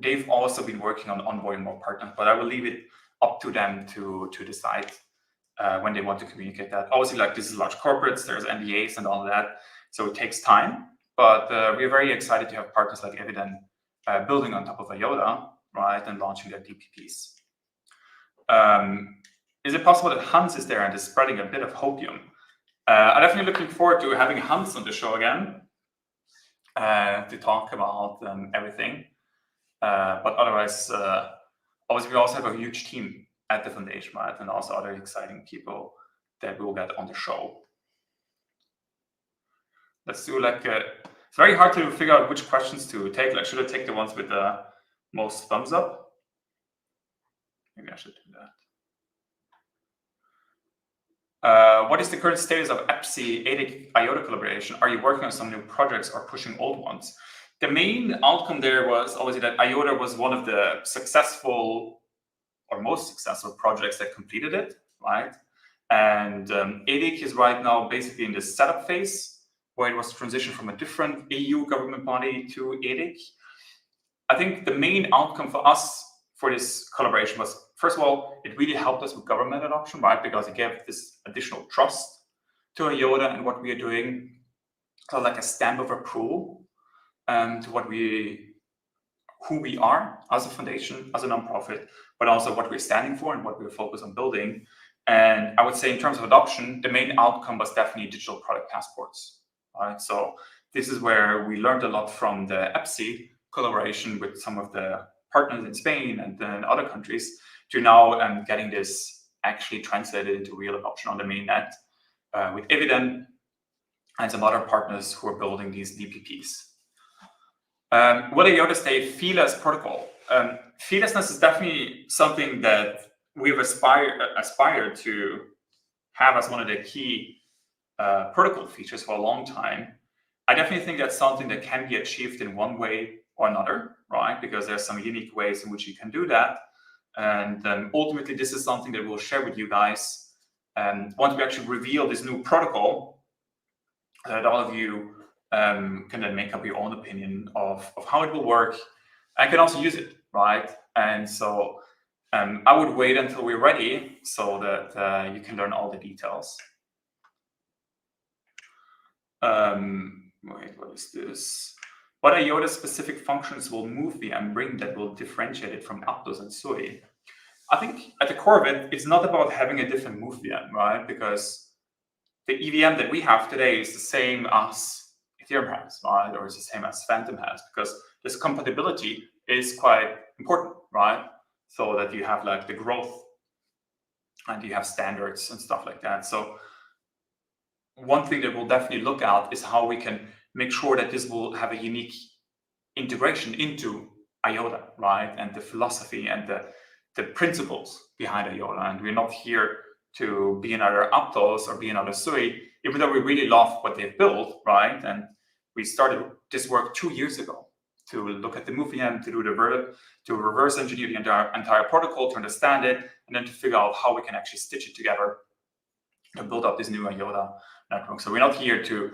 they've also been working on onboarding more partners, but I will leave it up to them to decide when they want to communicate that. Obviously, like, this is large corporates, there's NDAs and all of that, so it takes time. But we're very excited to have partners like Evident building on top of Iota, right, and launching their DPPs. Is it possible that Hans is there and is spreading a bit of hopium? I'm definitely looking forward to having Hans on the show again to talk about everything. But otherwise, obviously, we also have a huge team at the foundation, right, and also other exciting people that we'll get on the show. Let's do like it's very hard to figure out which questions to take. Like, should I take the ones with the most thumbs up? Maybe I should do that. What is the current status of EPSI ADIC Iota collaboration? Are you working on some new projects or pushing old ones? The main outcome there was obviously that Iota was one of the successful or most successful projects that completed it, right? And ADIC is right now basically in the setup phase, where it was transitioned from a different EU government body to ADIC. I think the main outcome for us for this collaboration was, first of all, it really helped us with government adoption, right? Because it gave this additional trust to Iota and what we are doing, so like a stamp of approval to who we are as a foundation, as a nonprofit, but also what we're standing for and what we're focused on building. And I would say in terms of adoption, the main outcome was definitely digital product passports. Right? So this is where we learned a lot from the EPSI collaboration with some of the partners in Spain and then other countries to now getting this actually translated into real adoption on the mainnet with Evident and some other partners who are building these DPPs. Will Iota stay feeless protocol? Feelessness is definitely something that we've aspired to have as one of the key protocol features for a long time. I definitely think that's something that can be achieved in one way or another, right? Because there's some unique ways in which you can do that. And ultimately, this is something that we'll share with you guys once we actually reveal this new protocol, that all of you can then make up your own opinion of how it will work and can also use it, right? And so I would wait until we're ready so that you can learn all the details. Wait, what is this? What Iota specific functions will Move VM bring that will differentiate it from Aptos and Sui? I think at the core of it, it's not about having a different Move VM, right? Because the EVM that we have today is the same as Ethereum has, right? Or it's the same as Phantom has, because this compatibility is quite important, right? So that you have like the growth and you have standards and stuff like that. So one thing that we'll definitely look at is how we can make sure that this will have a unique integration into Iota, right? And the philosophy and the principles behind Iota. And we're not here to be another Aptos or be another Sui, even though we really love what they've built, right? And we started this work 2 years ago to look at the Move VM, to do to reverse engineer the entire protocol, to understand it, and then to figure out how we can actually stitch it together to build up this new Iota network. So we're not here to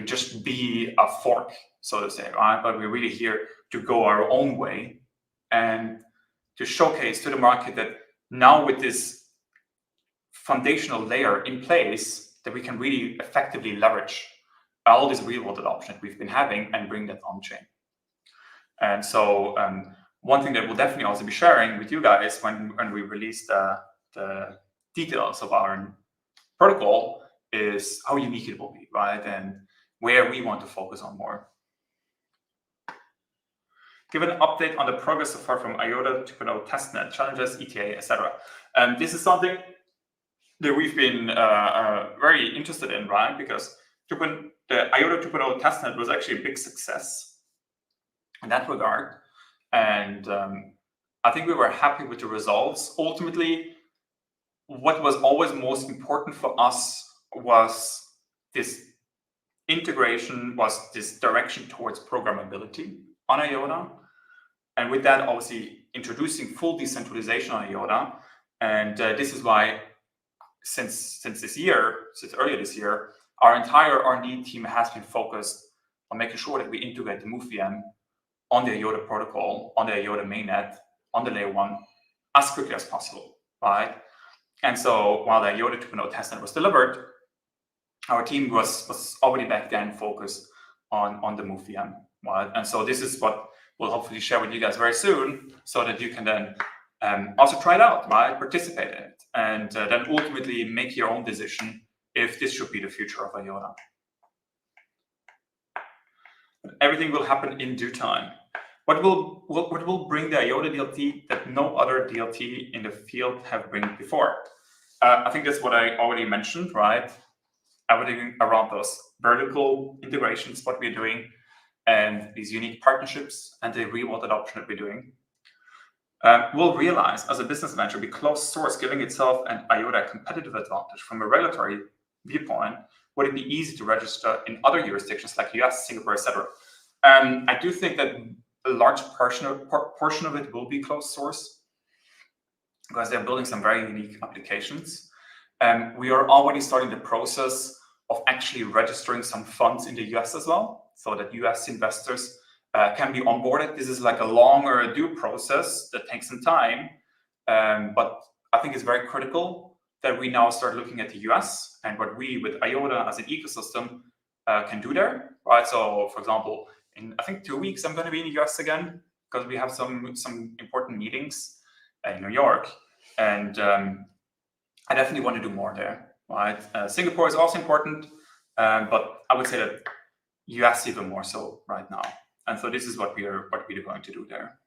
just be a fork, so to say, right? But we're really here to go our own way and to showcase to the market that now with this foundational layer in place, that we can really effectively leverage all this real-world adoption that we've been having and bring that on-chain. And so one thing that we'll definitely also be sharing with you guys when we release the details of our protocol is how unique it will be, right? And where we want to focus on more. Give an update on the progress so far from Iota 2.0 testnet, challenges, ETA, etc. This is something that we've been very interested in, right? Because the Iota 2.0 testnet was actually a big success in that regard. And I think we were happy with the results. Ultimately, what was always most important for us was this integration, was this direction towards programmability on Iota. And with that, obviously, introducing full decentralization on Iota. And this is why, since earlier this year, our entire R&D team has been focused on making sure that we integrate the Move VM on the Iota protocol, on the Iota mainnet, on the layer 1, as quickly as possible, right? And so while the Iota 2.0 testnet was delivered, our team was already back then focused on the Move VM, right? And so this is what we'll hopefully share with you guys very soon, so that you can then also try it out, right? Participate in it, and then ultimately make your own decision if this should be the future of Iota. Everything will happen in due time. What will bring the Iota DLT that no other DLT in the field have bring before? I think that's what I already mentioned, right? Everything around those vertical integrations, what we're doing, and these unique partnerships and the real-world adoption that we're doing. We'll realize as a business venture, be closed source, giving itself an Iota competitive advantage from a regulatory viewpoint. Would it be easy to register in other jurisdictions like US, Singapore, etc.? I do think that a large portion of it will be closed source, because they're building some very unique applications. We are already starting the process of actually registering some funds in the US as well, so that US investors can be onboarded. This is like a longer due process that takes some time, but I think it's very critical that we now start looking at the US and what we, with Iota as an ecosystem, can do there, right? So, for example, in I think 2 weeks, I'm going to be in the US again, because we have some important meetings in New York, and I definitely want to do more there, right? Singapore is also important, but I would say that US even more so right now. And so this is what we're going to do there.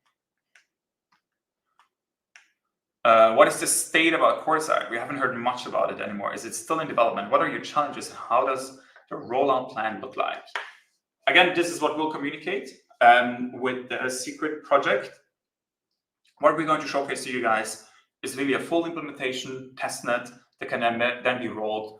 What is the state about Coreside? We haven't heard much about it anymore. Is it still in development? What are your challenges? How does the rollout plan look like? Again, this is what we'll communicate with the secret project. What we're going to showcase to you guys is really a full implementation testnet that can then be rolled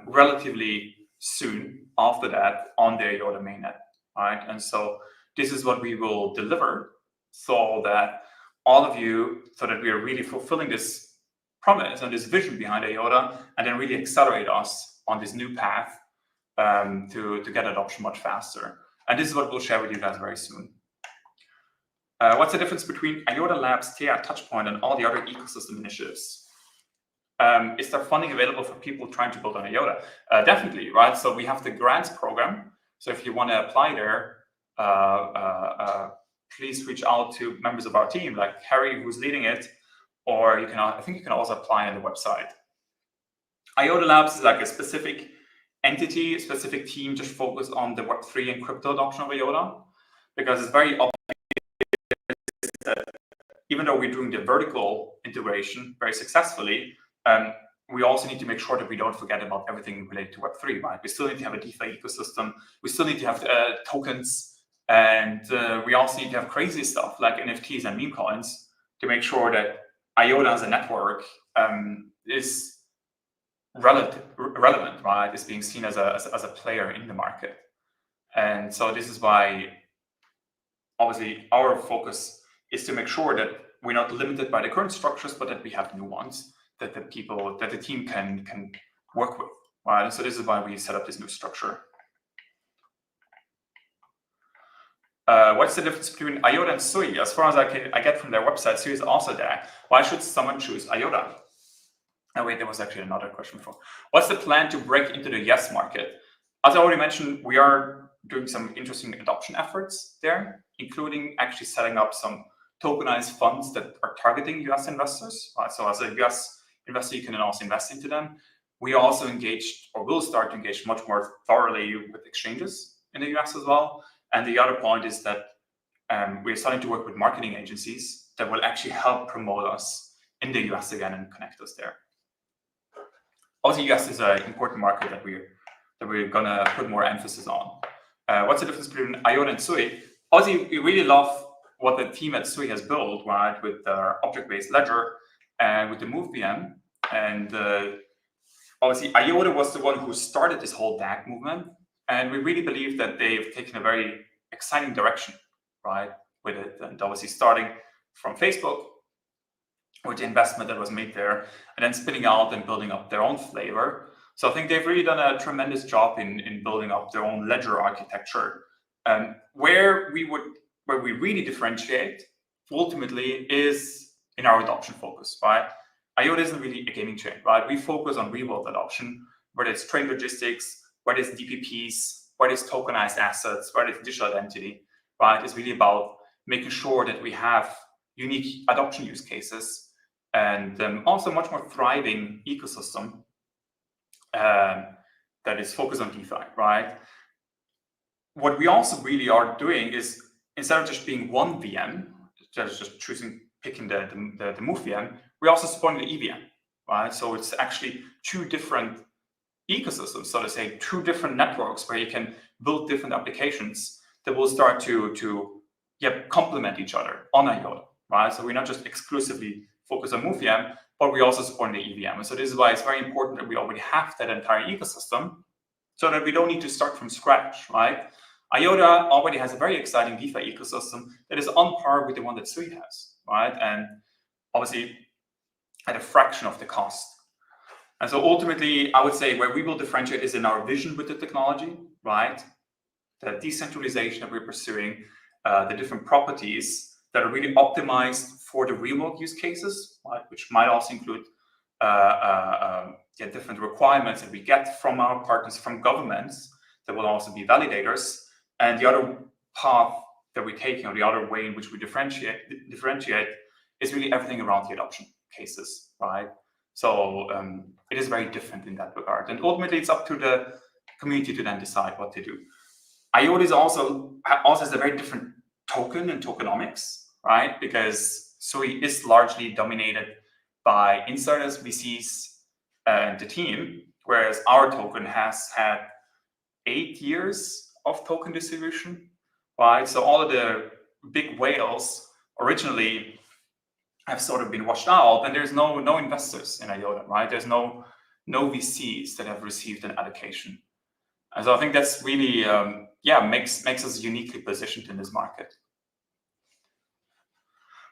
relatively soon after that on the Iota mainnet, right? And so this is what we will deliver, so that all of you, so that we are really fulfilling this promise and this vision behind Iota, and then really accelerate us on this new path to get adoption much faster. And this is what we'll share with you guys very soon. What's the difference between Iota Labs, TEA, Touchpoint, and all the other ecosystem initiatives? Is there funding available for people trying to build on Iota? Definitely, right? So we have the grants program. So if you want to apply there, please reach out to members of our team, like Harry, who's leading it, or you can, I think you can also apply on the website. Iota Labs is like a specific entity, a specific team just focused on the Web3 and crypto adoption of Iota, because it's very obvious that even though we're doing the vertical integration very successfully, we also need to make sure that we don't forget about everything related to Web3, right? We still need to have a DeFi ecosystem. We still need to have tokens, and we also need to have crazy stuff like NFTs and meme coins to make sure that Iota as a network is relevant, right? Is being seen as a player in the market. And so this is why, obviously, our focus is to make sure that we're not limited by the current structures, but that we have new ones that the team can work with, right? And so this is why we set up this new structure. What's the difference between Iota and Sui? As far as I get from their website, Sui is also there. Why should someone choose Iota? Oh wait, there was actually another question before. What's the plan to break into the yes market? As I already mentioned, we are doing some interesting adoption efforts there, including actually setting up some tokenized funds that are targeting US investors. Right? So as a US investor, you can then also invest into them. We also engaged, or will start to engage much more thoroughly with exchanges in the US as well. And the other point is that we're starting to work with marketing agencies that will actually help promote us in the US again and connect us there. Also, US is an important market that we're that we're gonna put more emphasis on. What's the difference between Iota and Sui? Obviously, we really love what the team at Sui has built, right, with their object-based ledger and with the Move VM. And obviously, Iota was the one who started this whole DAG movement, and we really believe that they've taken a very exciting direction, right, with it. And obviously, starting from Facebook with the investment that was made there, and then spinning out and building up their own flavor. So I think they've really done a tremendous job in building up their own ledger architecture. Where we really differentiate ultimately is in our adoption focus, right? Iota isn't really a gaming chain, right? We focus on real world adoption, whether it's trade logistics, whether it's DPPs, whether it's tokenized assets, whether it's digital identity, right? It's really about making sure that we have unique adoption use cases and also much more thriving ecosystem that is focused on DeFi, right? What we also really are doing is, instead of just being one VM, just picking the Move VM, we also support the EVM, right? So it's actually two different ecosystems, so to say, two different networks where you can build different applications that will start to complement each other on Iota, right? So we're not just exclusively focused on Move VM, but we also support the EVM. And so this is why it's very important that we already have that entire ecosystem so that we don't need to start from scratch, right? Iota already has a very exciting DeFi ecosystem that is on par with the one that Sui has, right? And obviously at a fraction of the cost. And so ultimately, I would say where we will differentiate is in our vision with the technology, right? The decentralization that we're pursuing, the different properties that are really optimized for the real-world use cases, right? Which might also include different requirements that we get from our partners, from governments, that will also be validators. And the other path that we're taking, or the other way in which we differentiate is really everything around the adoption cases, right? So it is very different in that regard. And ultimately, it's up to the community to then decide what to do. Iota is also has a very different token and tokenomics, right? Because Sui is largely dominated by insiders, VCs, and the team, whereas our token has had 8 years of token distribution, right? So all of the big whales originally have sort of been washed out, and there's no investors in Iota, right? There's no VCs that have received an allocation. And so I think that's really, makes us uniquely positioned in this market.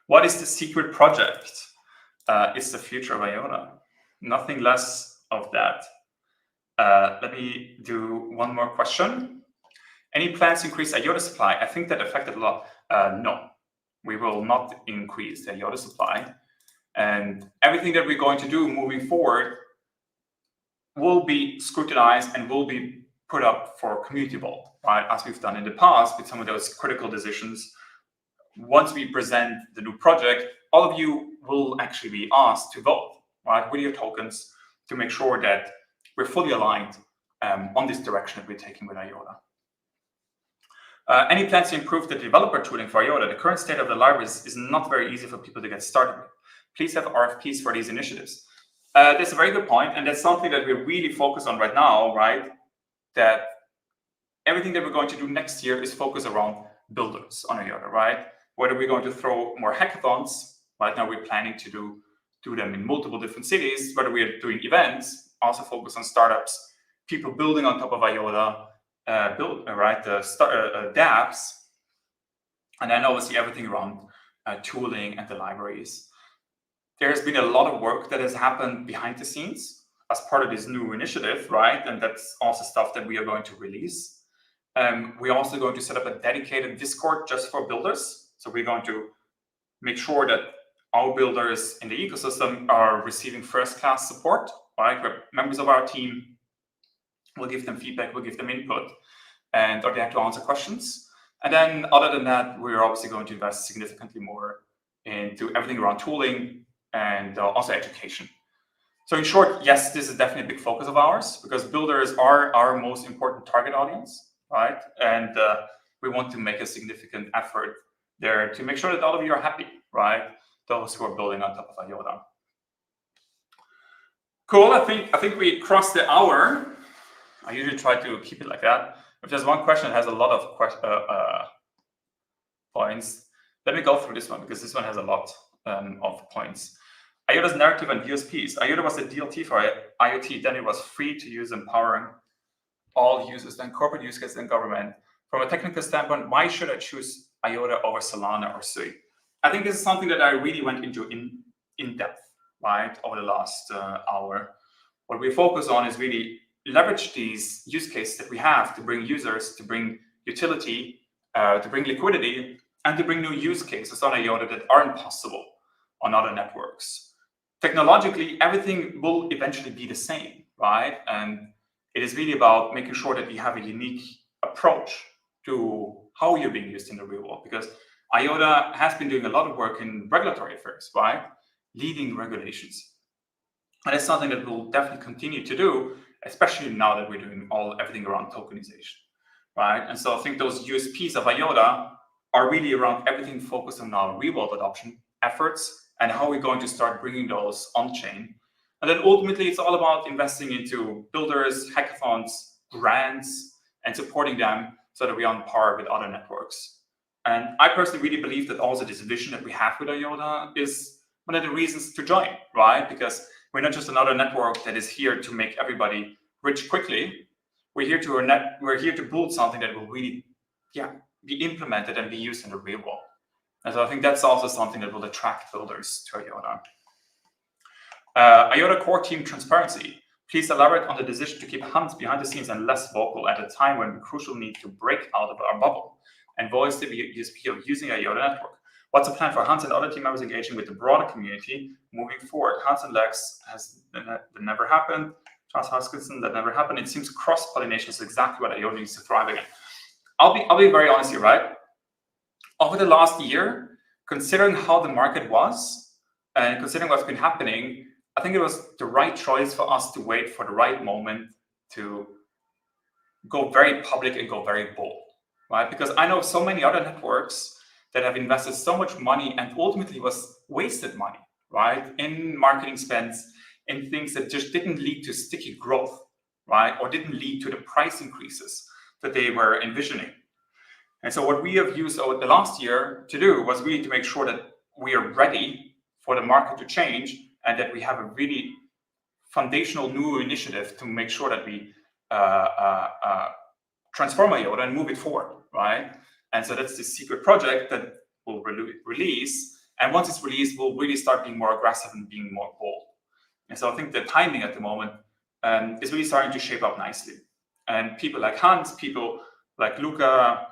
What is the secret project? It's the future of Iota. Nothing less of that. Let me do one more question. Any plans to increase Iota supply? I think that affected a lot. No, we will not increase the Iota supply. And everything that we're going to do moving forward will be scrutinized and will be put up for community vote, right? As we've done in the past with some of those critical decisions. Once we present the new project, all of you will actually be asked to vote, right, with your tokens to make sure that we're fully aligned on this direction that we're taking with Iota. Any plans to improve the developer tooling for Iota? The current state of the library is not very easy for people to get started with. Please have RFPs for these initiatives. That's a very good point, and that's something that we're really focused on right now, right? That everything that we're going to do next year is focused around builders on Iota, right? Whether we're going to throw more hackathons, right now we're planning to do them in multiple different cities, whether we're doing events, also focus on startups, people building on top of Iota, the dApps, and then obviously everything around tooling and the libraries. There's been a lot of work that has happened behind the scenes as part of this new initiative, right? And that's also stuff that we are going to release. We're also going to set up a dedicated Discord just for builders. So we're going to make sure that our builders in the ecosystem are receiving first-class support, right? Where members of our team will give them feedback, will give them input, and or they have to answer questions. And then other than that, we're obviously going to invest significantly more into everything around tooling and also education. So in short, yes, this is definitely a big focus of ours because builders are our most important target audience, right? And we want to make a significant effort there to make sure that all of you are happy, right? Those who are building on top of Iota. Cool. I think we crossed the hour. I usually try to keep it like that. If there's one question that has a lot of points, let me go through this one because this one has a lot of points. IOTA's narrative on USPs. IOTA was a DLT for IoT, then it was free to use, empowering all users, then corporate use cases and government. From a technical standpoint, why should I choose IOTA over Solana or Sui? I think this is something that I really went into in depth, right, over the last hour. What we focus on is really leverage these use cases that we have to bring users, to bring utility, to bring liquidity, and to bring new use cases on IOTA that aren't possible on other networks. Technologically, everything will eventually be the same, right? And it is really about making sure that we have a unique approach to how you're being used in the real world, because IOTA has been doing a lot of work in regulatory affairs, right? Leading regulations. And it's something that we'll definitely continue to do, especially now that we're doing everything around tokenization, right? And so I think those USPs of IOTA are really around everything focused on our real world adoption efforts and how we're going to start bringing those on-chain. And then ultimately, it's all about investing into builders, hackathons, grants, and supporting them so that we're on par with other networks. And I personally really believe that also this vision that we have with IOTA is one of the reasons to join, right? Because we're not just another network that is here to make everybody rich quickly. We're here to build something that will really, be implemented and be used in the real world. And so I think that's also something that will attract builders to IOTA. IOTA core team transparency. Please elaborate on the decision to keep Hans behind the scenes and less vocal at a time when we crucially need to break out of our bubble and voice the USP of using IOTA network. What's the plan for Hans and other team members engaging with the broader community moving forward? Hans and Lex that never happened. Charles Hoskinson, that never happened. It seems cross-pollination is exactly what IOTA needs to thrive again. I'll be very honest here, right? Over the last year, considering how the market was and considering what's been happening, I think it was the right choice for us to wait for the right moment to go very public and go very bold, right? Because I know so many other networks that have invested so much money and ultimately was wasted money, right? In marketing spends, in things that just didn't lead to sticky growth, right? Or didn't lead to the price increases that they were envisioning. And so what we have used over the last year to do was really to make sure that we are ready for the market to change and that we have a really foundational new initiative to make sure that we transform IOTA and move it forward, right? And so that's the secret project that we'll release. And once it's released, we'll really start being more aggressive and being more bold. And so I think the timing at the moment is really starting to shape up nicely. And people like Hans, people like Luca,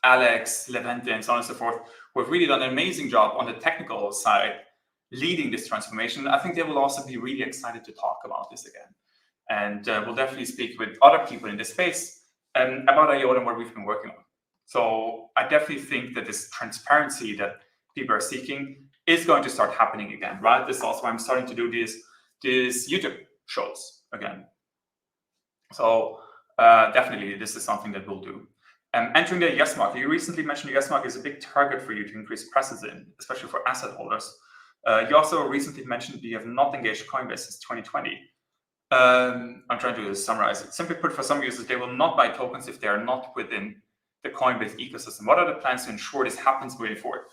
Alex, Levente, and so on and so forth, who have really done an amazing job on the technical side, leading this transformation. I think they will also be really excited to talk about this again. And we'll definitely speak with other people in this space about IOTA and what we've been working on. So I definitely think that this transparency that people are seeking is going to start happening again, right? This is also why I'm starting to do these YouTube shows again. So definitely this is something that we'll do. Entering the yes market. You recently mentioned the yes market is a big target for you to increase presence in, especially for asset holders. You also recently mentioned you have not engaged Coinbase since 2020. I'm trying to summarize it. Simply put, for some users, they will not buy tokens if they are not within the Coinbase ecosystem. What are the plans to ensure this happens going forward?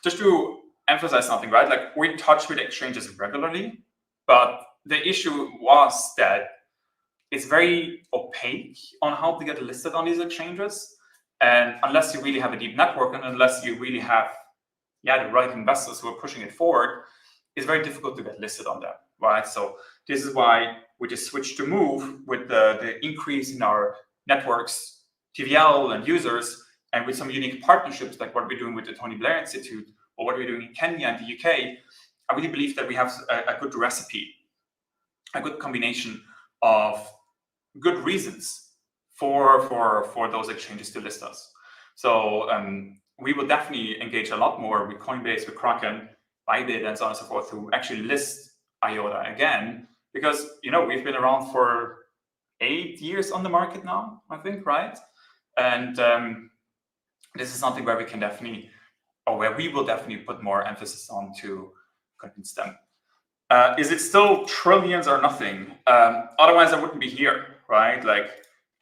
Just to emphasize something, right? Like, we're in touch with exchanges regularly, but the issue was that it's very opaque on how to get listed on these exchanges. And unless you really have a deep network and unless you really have the right investors who are pushing it forward, it's very difficult to get listed on them, right? So this is why we just switched to Move with the increase in our networks, TVL and users, and with some unique partnerships like what we're doing with the Tony Blair Institute or what we're doing in Kenya and the UK. I really believe that we have a good recipe, a good combination of good reasons for those exchanges to list us. So we will definitely engage a lot more with Coinbase, with Kraken, Bybit, and so on and so forth to actually list IOTA again, because we've been around for 8 years on the market now, I think, right? And this is something where we can definitely, or where we will definitely put more emphasis on to convince them. Is it still trillions or nothing? Otherwise, I wouldn't be here, right? Like,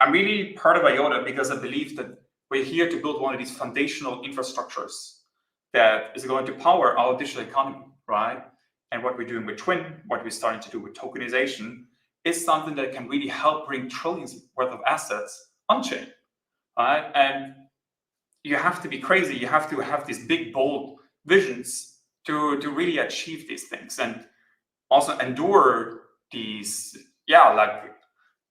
I'm really part of Iota because I believe that we're here to build one of these foundational infrastructures that is going to power our digital economy, right? And what we're doing with Twin, what we're starting to do with tokenization, is something that can really help bring trillions worth of assets on-chain, right? And you have to be crazy. You have to have these big, bold visions to really achieve these things and also endure these, like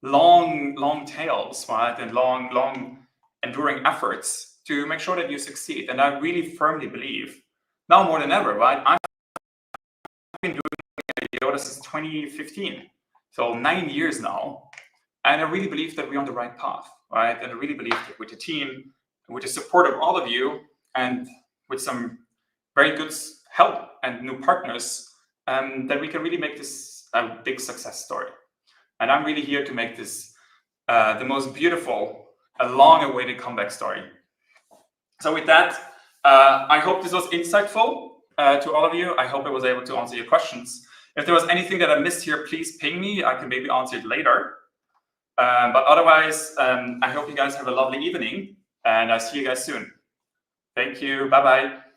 long tails, right? And long enduring efforts to make sure that you succeed. And I really firmly believe, now more than ever, right? I've been doing Iota since 2015, so 9 years now. And I really believe that we're on the right path, right? And I really believe that with the team, with the support of all of you, and with some very good help and new partners, that we can really make this a big success story. And I'm really here to make this the most beautiful, a long-awaited comeback story. So with that, I hope this was insightful to all of you. I hope I was able to answer your questions. If there was anything that I missed here, please ping me. I can maybe answer it later. But otherwise, I hope you guys have a lovely evening, and I'll see you guys soon. Thank you. Bye-bye.